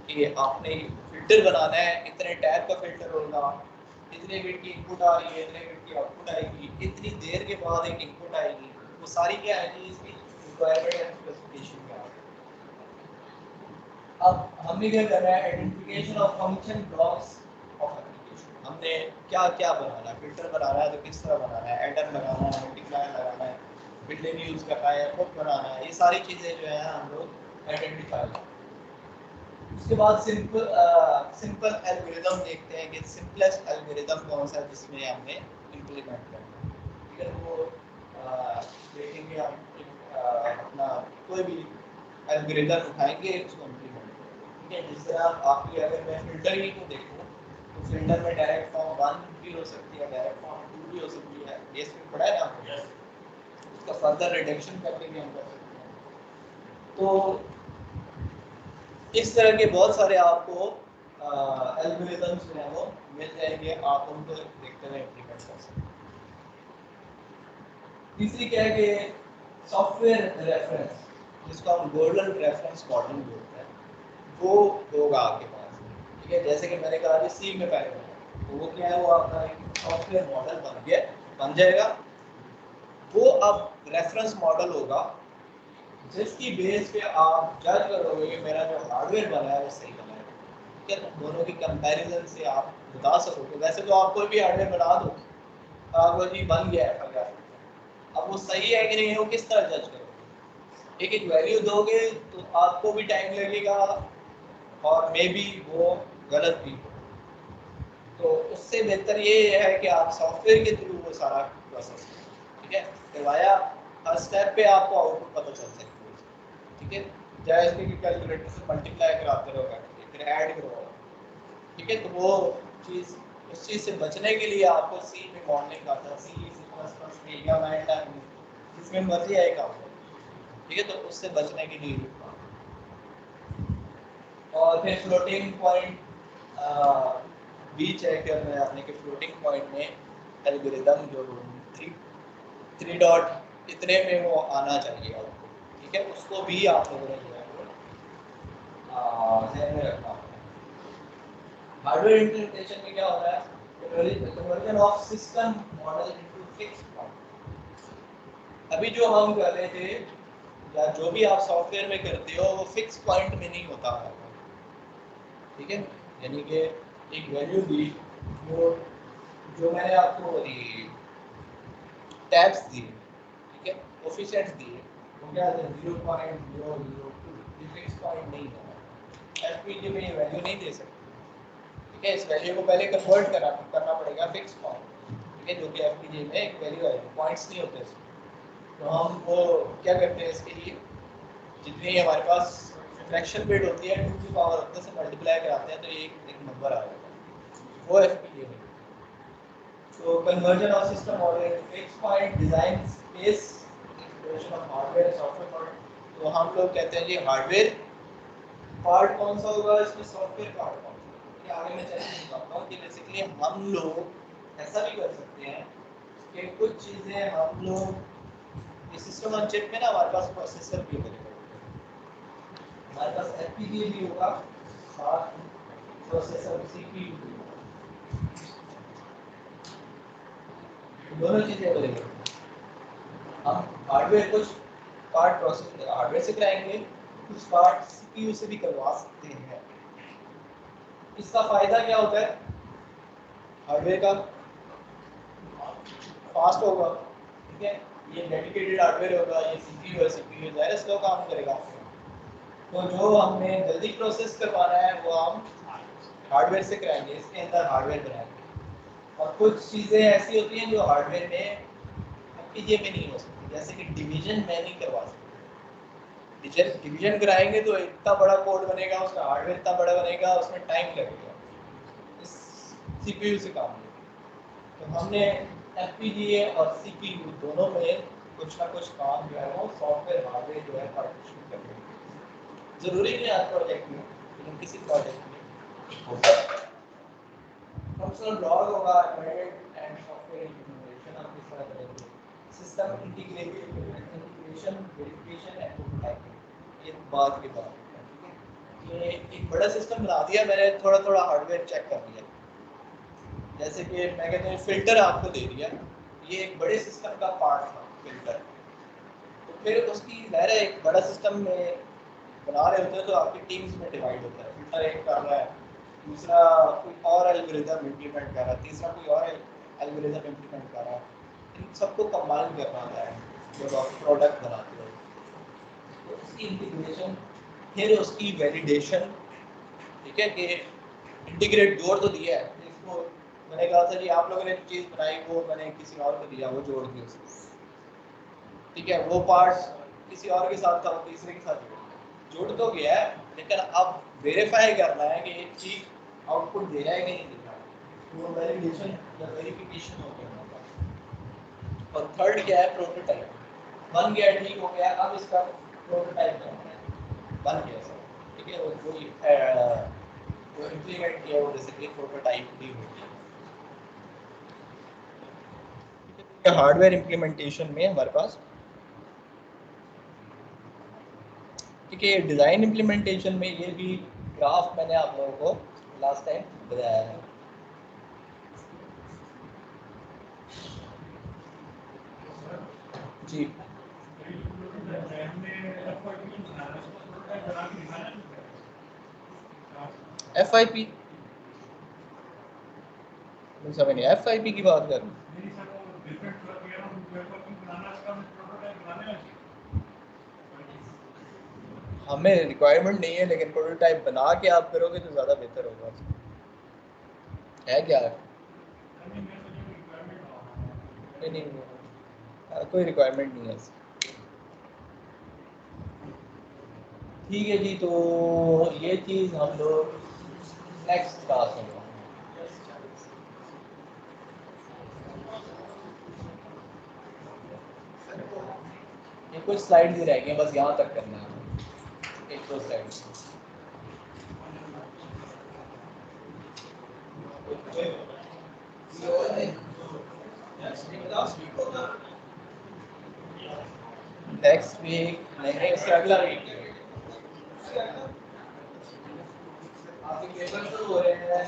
कि आपने फिल्टर बनाना है, इतने टाइप का फिल्टर होगा, इतने बिट की इनपुट आ रही है, इतने बिट की आउटपुट आएगी, इतनी देर के बाद एक इनपुट आएगी, वो सारी क्या आएगी इसकी रिक्वायरमेंट एंड स्पेसिफिकेशन में आएगी। अब हमने क्या करना है? Identification of function blocks of application. हमने क्या क्या बनाना है? फिल्टर बनाना है तो किस तरह बनाना है, एडर लगाना है, मल्टीप्लायर लगाना है, बिल्डिंग यूज करना है, हुक बनाना है, ये सारी चीजें जो है हम लोग आइडेंटिफाई करते हैं। उसके बाद सिंपल एल्गोरिदम देखते हैं कि सिंपलेस्ट एल्गोरिदम कौन सा है जिसमें हमने इम्प्लीमेंट करना है। ठीक है, वो देखेंगे हम अपना कोई भी एल्गोरिदम उठाएंगे उसको इम्प्लीमेंट करेंगे। ठीक है, जिस तरह आपकी अगर मैं फिल्टर ही को देखूँ तो फिल्टर में डायरेक्ट फॉर्म 1 भी हो सकती है, डायरेक्ट फॉर्म 2 भी हो सकती है, बेस में पड़ा है ना आपको, उसका फर्दर रिडक्शन करके भी हम कर सकते हैं। तो इस तरह के बहुत सारे आपको एल्गोरिदम्स जो है वो मिल जाएंगे, आप उनको देखते हुए इम्प्लीमेंट कर सकते हैं। तीसरी क्या है कि सॉफ्टवेयर रेफरेंस, जिसको हम गोल्डन रेफरेंस मॉडल बोलते हैं, वो होगा आपके पास। ठीक है, जैसे कि मैंने कहा कि सी में पहले बना, तो वो क्या है? वो आपका एक सॉफ्टवेयर मॉडल बन जाएगा। वो अब रेफरेंस मॉडल होगा जिसकी बेस पे आप जज करोगे कि मेरा जो हार्डवेयर बना है वो सही बना है। ठीक है, तो दोनों की कंपैरिजन से आप बता सकोगे। वैसे तो आप कोई भी हार्डवेयर बना दो, आपको जी बन गया है अगर, अब वो सही है कि नहीं वो किस तरह जज करोगे? एक एक वैल्यू दोगे तो आपको भी टाइम लगेगा और मे बी वो गलत भी हो। तो उससे बेहतर ये है कि आप सॉफ्टवेयर के थ्रू वो सारा प्रोसेस करें। ठीक है, करवाया, हर स्टेप पे आपको आउटपुट पता चल सकती है। ठीक है, चाहे इसके कैलकुलेटर से मल्टीप्लाई कराते रहोगे, फिर ऐड करवाओ। ठीक है, तो वो चीज़, उस चीज़ से बचने के लिए आपको सी में मॉडलिंग आता है, सी प्लस प्लस में या मैटलैब में, जिसमें मर्जी आए काम करो। ठीक है, तो उससे बचने के लिए और फिर फ्लोटिंग पॉइंट भी चेक करना है आपने कि फ्लोटिंग पॉइंट में एल्गोरिदम जो थ्री डॉट इतने में वो आना चाहिए आपको। ठीक है, उसको भी आप लोगों ने जो है वो ध्यान में रखना होगा। हार्डवेयर इंप्लीमेंटेशन में क्या होता है? Conversion of system model into fixed point. अभी जो हम कर रहे थे या जो भी आप सॉफ्टवेयर में करते हो वो फिक्स पॉइंट में नहीं होता है। ठीक है, यानी कि एक वैल्यू दी, जो जो मैंने आपको टैब्स दिए, ठीक है, कोफिशिएंट्स दिए, वो क्या है? 0.002, ये फिक्स पॉइंट नहीं है। एफपीजीए में ये वैल्यू नहीं दे सकते। ठीक है, इस वैल्यू को पहले कन्वर्ट करना पड़ेगा फिक्स पॉइंट। ठीक है, जो कि एफपीजीए में एक वैल्यू है, पॉइंट्स नहीं होते इसमें। तो हम वो क्या करते हैं इसके लिए, जितनी हमारे पास फ्रैक्शन बिट होती है 2 की पावर अपने से मल्टीप्लाई कराते हैं तो एक नंबर आ जाएगा, वो एफपीजीए है। तो conversion of system model, fix point, design space, integration of hardware software part. तो हम लोग कहते हैं जी हार्डवेयर पार्ट कौन सा होगा इसमें, सॉफ्टवेयर पार्ट कौन सा होगा। ये आगे मैं चैलेंज बताता हूँ कि बेसिकली हम लोग ऐसा भी कर सकते हैं कि कुछ चीज़ें हम लोग इस सिस्टम ऑन चिप में ना हमारे पास प्रोसेसर भी अवेलेबल होगा, हमारे पास एफपीजीए भी होगा, साथ प्रोसेसर सीपीयू भी होगा, दोनों चीज़ें अवेलेबल होंगी। हम हार्डवेयर कुछ पार्ट प्रोसेसर हार्डवेयर से कराएंगे, कुछ पार्ट सीपीयू से भी करवा सकते हैं। इसका फायदा क्या होता है, हार्डवेयर का फास्ट होगा, ठीक है, ये डेडिकेटेड हार्डवेयर होगा, ये सीपीयू है, सीपीयू ज़्यादा स्लो काम करेगा। तो जो हमने जल्दी प्रोसेस करवाना है वो हम हार्डवेयर से कराएंगे, इसके अंदर हार्डवेयर बनाएंगे। और कुछ चीज़ें ऐसी होती हैं जो हार्डवेयर में एफपीजीए में नहीं हो सकती, जैसे कि डिवीजन में नहीं करवा सकते। डिवीजन कराएंगे तो इतना बड़ा कोड बनेगा, उसका हार्डवेयर इतना बड़ा बनेगा, उसमें टाइम लगेगा, इस सीपीयू से काम नहीं। तो हमने एफपीजीए और सीपीयू दोनों में कुछ ना कुछ काम जो है वो सॉफ्टवेयर हार्डवेयर जो है पार्टीशन करते हैं। जरूरी नहीं आज प्रोजेक्ट में, लेकिन किसी प्रोजेक्ट में होगा। फंक्शनल ब्लॉक होगा, एम्बेडेड एंड सॉफ्टवेयर इंटीग्रेशन हम किस तरह करेंगे, system integration, verification and prototyping, ये बात की बात है, ठीक है। ये एक बड़ा सिस्टम बना दिया मैंने, थोड़ा थोड़ा हार्डवेयर चेक कर लिया, जैसे कि मैं कहता हूँ फिल्टर आपको दे दिया, ये एक बड़े सिस्टम का पार्ट था फिल्टर। तो फिर उसकी ज़ाहिर है एक बड़ा सिस्टम में बना रहे होते हैं तो आपकी टीम्स में डिवाइड होता है, फिल्टर एक कर रहा है, दूसरा कोई और एल्गोरिथम इम्प्लीमेंट कर रहा है, तीसरा कोई और एल्गोरिथम इम्प्लीमेंट कर रहा है, इन सबको कंबाइन करना होता है जब आप प्रोडक्ट बनाते हो। तो उसकी इंटीग्रेशन, फिर उसकी वैलिडेशन, ठीक है, कि इंटीग्रेट जोड़ तो दिया है, इसको मैंने कहा था जी आप लोगों ने चीज़ बनाई वो मैंने किसी और को दिया, वो जोड़ दिया उसको, ठीक है, वो पार्ट किसी और के साथ था, वो तीसरे के साथ जुड़ तो गया है, लेकिन अब वेरीफाई करना है कि ये चीज आउटपुट दे रहा है कि नहीं दे रहा है, वो वैलिडेशन या वेरिफिकेशन हो गया। और थर्ड क्या है, प्रोटोटाइप, बन गया ठीक हो गया, अब इसका प्रोटोटाइप करना है, बन गया सर, ठीक है, वो इम्प्लीमेंट किया वो बेसिकली प्रोटोटाइप भी हो गया। हार्डवेयर इम्प्लीमेंटेशन में हमारे पास, ठीक है, डिज़ाइन इम्प्लीमेंटेशन में ये भी ग्राफ मैंने आप लोगों को लास्ट टाइम बताया है। जी FIP समझ नहीं, FIP की बात कर, हमें रिक्वायरमेंट नहीं है, लेकिन प्रोटोटाइप बना के आप करोगे तो ज़्यादा बेहतर होगा। है क्या है? नहीं, कोई रिक्वायरमेंट नहीं है। ठीक है जी, तो ये चीज़ हम लोग नेक्स्ट क्लास में, ये कुछ स्लाइड्स ही रह गए, बस यहाँ तक करना है, एक दो स्लाइड्स। नेक्स्ट वीक, नेक्स्ट अगला वीक आपके पेपर शुरू हो रहे हैं।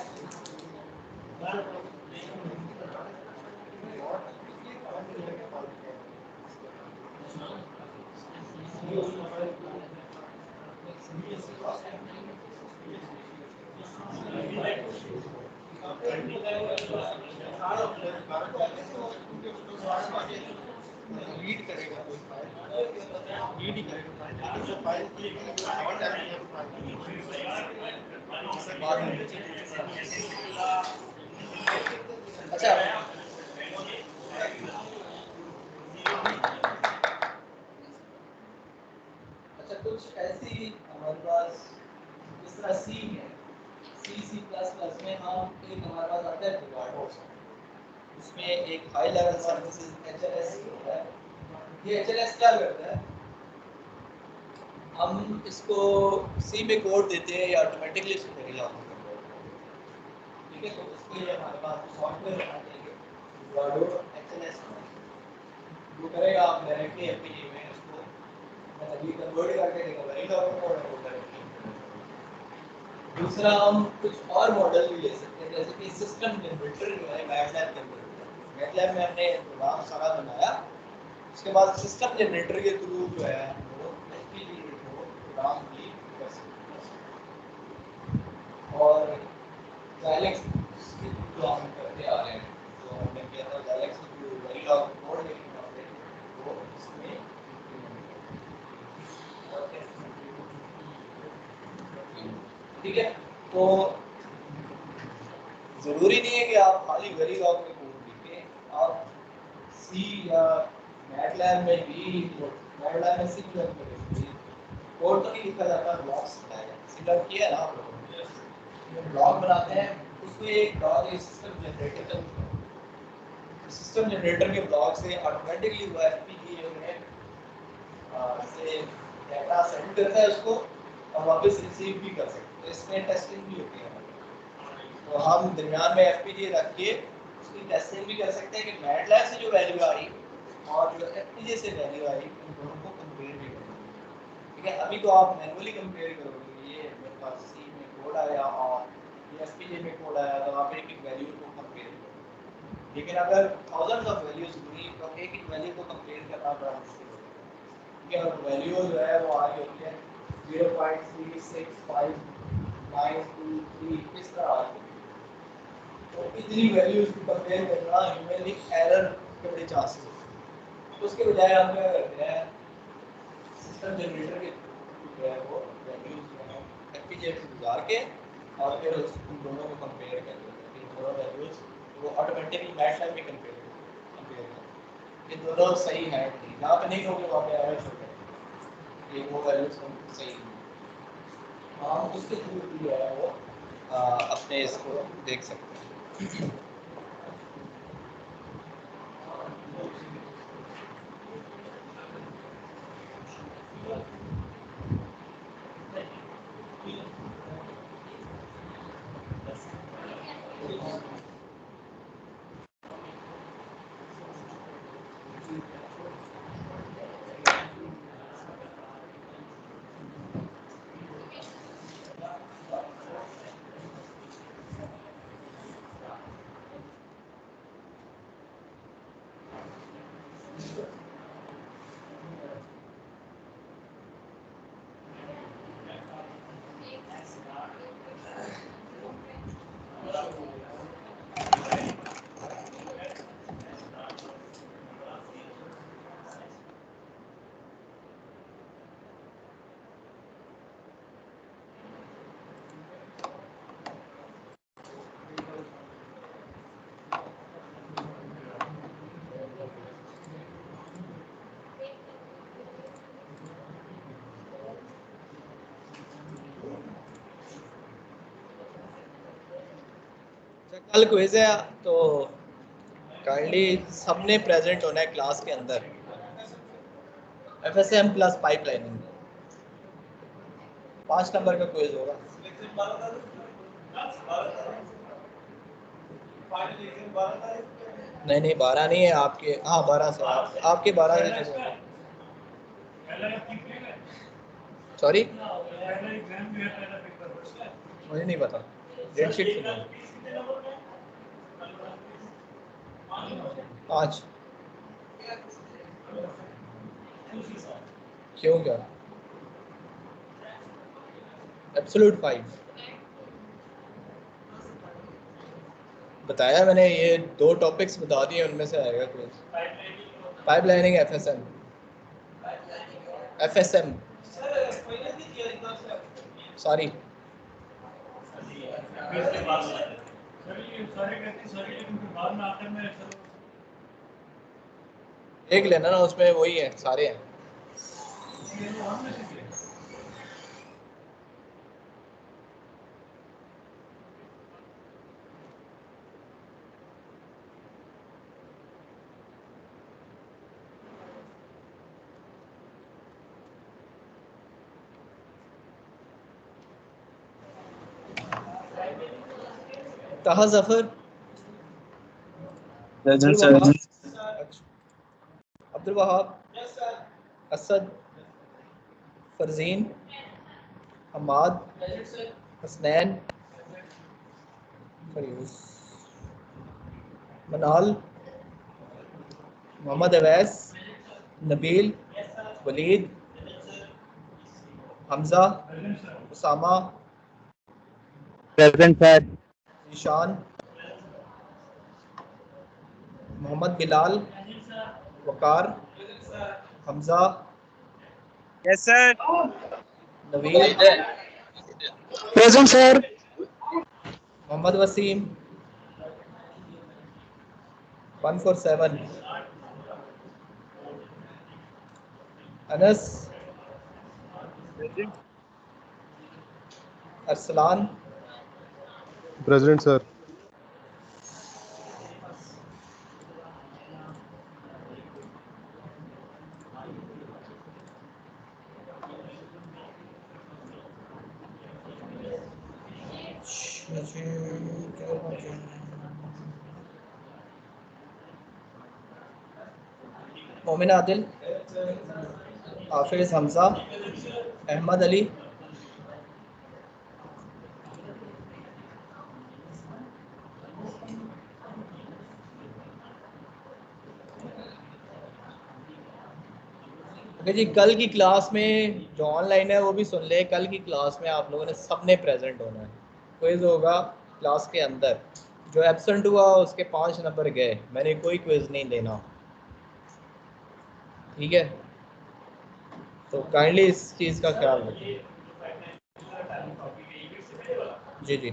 रीड करेगा, रीड ही करेगा, अच्छा कुछ ऐसी हमारे पास तरह सी है, सी प्लस प्लस में हम एक हमारे पास आता है रिगार्डो, उसमें एक हाई लेवल सर्विसेज एचएलएस होता है। ये एचएलएस क्या करता है, हम इसको सी में कोड देते हैं या ऑटोमेटिकली इसको वेरीलॉग करते हैं, ठीक है। तो उसके लिए हमारे पास सॉफ्टवेयर बना देंगे रिगार्डो एचएलएस, वो करेगा आप डायरेक्टली एपीजी में उसको अभी कन्वर्ट करके देगा वेरीलॉग कोड को डायरेक्टली। दूसरा हम कुछ और मॉडल भी ले सकते हैं, जैसे कि सिस्टम जनरेटर जो है मैटलैब के अंदर, मैटलैब में हमने प्रोग्राम सारा बनाया, उसके बाद सिस्टम जनरेटर के थ्रू जो है वो एफपीजी को प्रोग्राम भी कर सकते हैं। और गैलेक्स जो हम करते आ रहे हैं, जो हमने किया था गैलेक्स के थ्रू वेरीलॉग कोड लिखना है वो इसमें ठीक है। तो जरूरी नहीं है कि आप खाली वेरीलॉग में कोड लिखें, आप सी या मैटलैब में भी, मैटलैब में सी प्लस में कोड तो नहीं लिखा जाता, ब्लॉक्स लिखा जाता है। सिमिलर किया ना आप लोगों ने, ब्लॉक बनाते हैं उसमें एक ब्लॉक है सिस्टम जनरेटर का, सिस्टम जनरेटर के ब्लॉक से ऑटोमेटिकली वो एफपीजीए में से डेटा सेंड करता है उसको और वापस रिसीव भी कर सकते हैं। तो इसमें टेस्टिंग भी होती है, तो हम दरमियान में एफपीजीए रख के उसकी टेस्टिंग भी कर सकते हैं कि मैटलैब से जो वैल्यू आई और जो एफपीजीए से वैल्यू आई उन दोनों को कंपेयर भी करेंगे, ठीक है। अभी तो आप मैनुअली कंपेयर करोगे, ये मेरे पास सी में कोड आया और ये एफपीजीए में कोड आया, तो आप एक एक वैल्यू को कंपेयर करोगे। लेकिन अगर थाउजेंड्स ऑफ वैल्यूज हुई तो एक एक वैल्यू को कंपेयर करना बड़ा मुश्किल होगा, क्योंकि अगर वैल्यू जो है वो आ रही होती है 0.36592 इस तरह आ रही है, तो इतनी वैल्यूज को कंपेयर करना ह्यूमनली एरर के बड़े चांसेस होते हैं। तो उसके बजाय हम क्या करते हैं, सिस्टम जनरेटर के थ्रू जो है वो वैल्यूज जो है एफपीजीए से गुजार के और फिर उन दोनों को कंपेयर कर देते हैं, फिर दोनों वैल्यूज वो ऑटोमेटिकली मैटलैब में कंपेयर करते हैं ये दोनों सही है नहीं, जहाँ पे नहीं होंगे वहाँ पे एरर होते हैं, ये वो वैल्यूज सही नहीं। हम उसके थ्रू जो है वो अपने इसको देख सकते हैं। कल क्विज है तो काइंडली सबने प्रेजेंट होना है क्लास के अंदर। एफएसएम प्लस पाइपलाइनिंग 5 नंबर का क्विज होगा। नहीं नहीं 12 नहीं है आपके, हाँ 12 से आपके 12 से शुरू होगा। सॉरी मुझे नहीं पता, डेट शीट 5 क्यों क्या एब्सोल्यूट 5 बताया मैंने, ये 2 टॉपिक्स बता दिए उनमें से आएगा क्विज। पाइपलाइनिंग एफएसएम सॉरी देख लेना ना, उसमें वही है, सारे हैं। Taha Zafar, present Abdul sir. Wahab, Abdul Wahab, Asad, Farzeen, Hammad, Hasnain, Faris, Manal, Mohammad Awais, Nabeel, Waleed, Hamza, Usama, present sir. Ishan, Mohammad Bilal, Waqar, Hamza, yes sir. Naveed, present sir. Mohammad Waseem, 147, Anas, Arsalan, president sir. Momin Adil, Hafiz Hamza, Ahmed Ali, okay ji. कल की क्लास में जो ऑनलाइन है वो भी सुन ले। कल की क्लास में आप लोगों ने सबने प्रेजेंट होना है। क्विज होगा क्लास के अंदर। जो एब्सेंट हुआ उसके 5 नंबर गए। मैंने कोई क्विज नहीं देना, ठीक है? तो काइंडली इस चीज़ का ख्याल रखें। जी जी।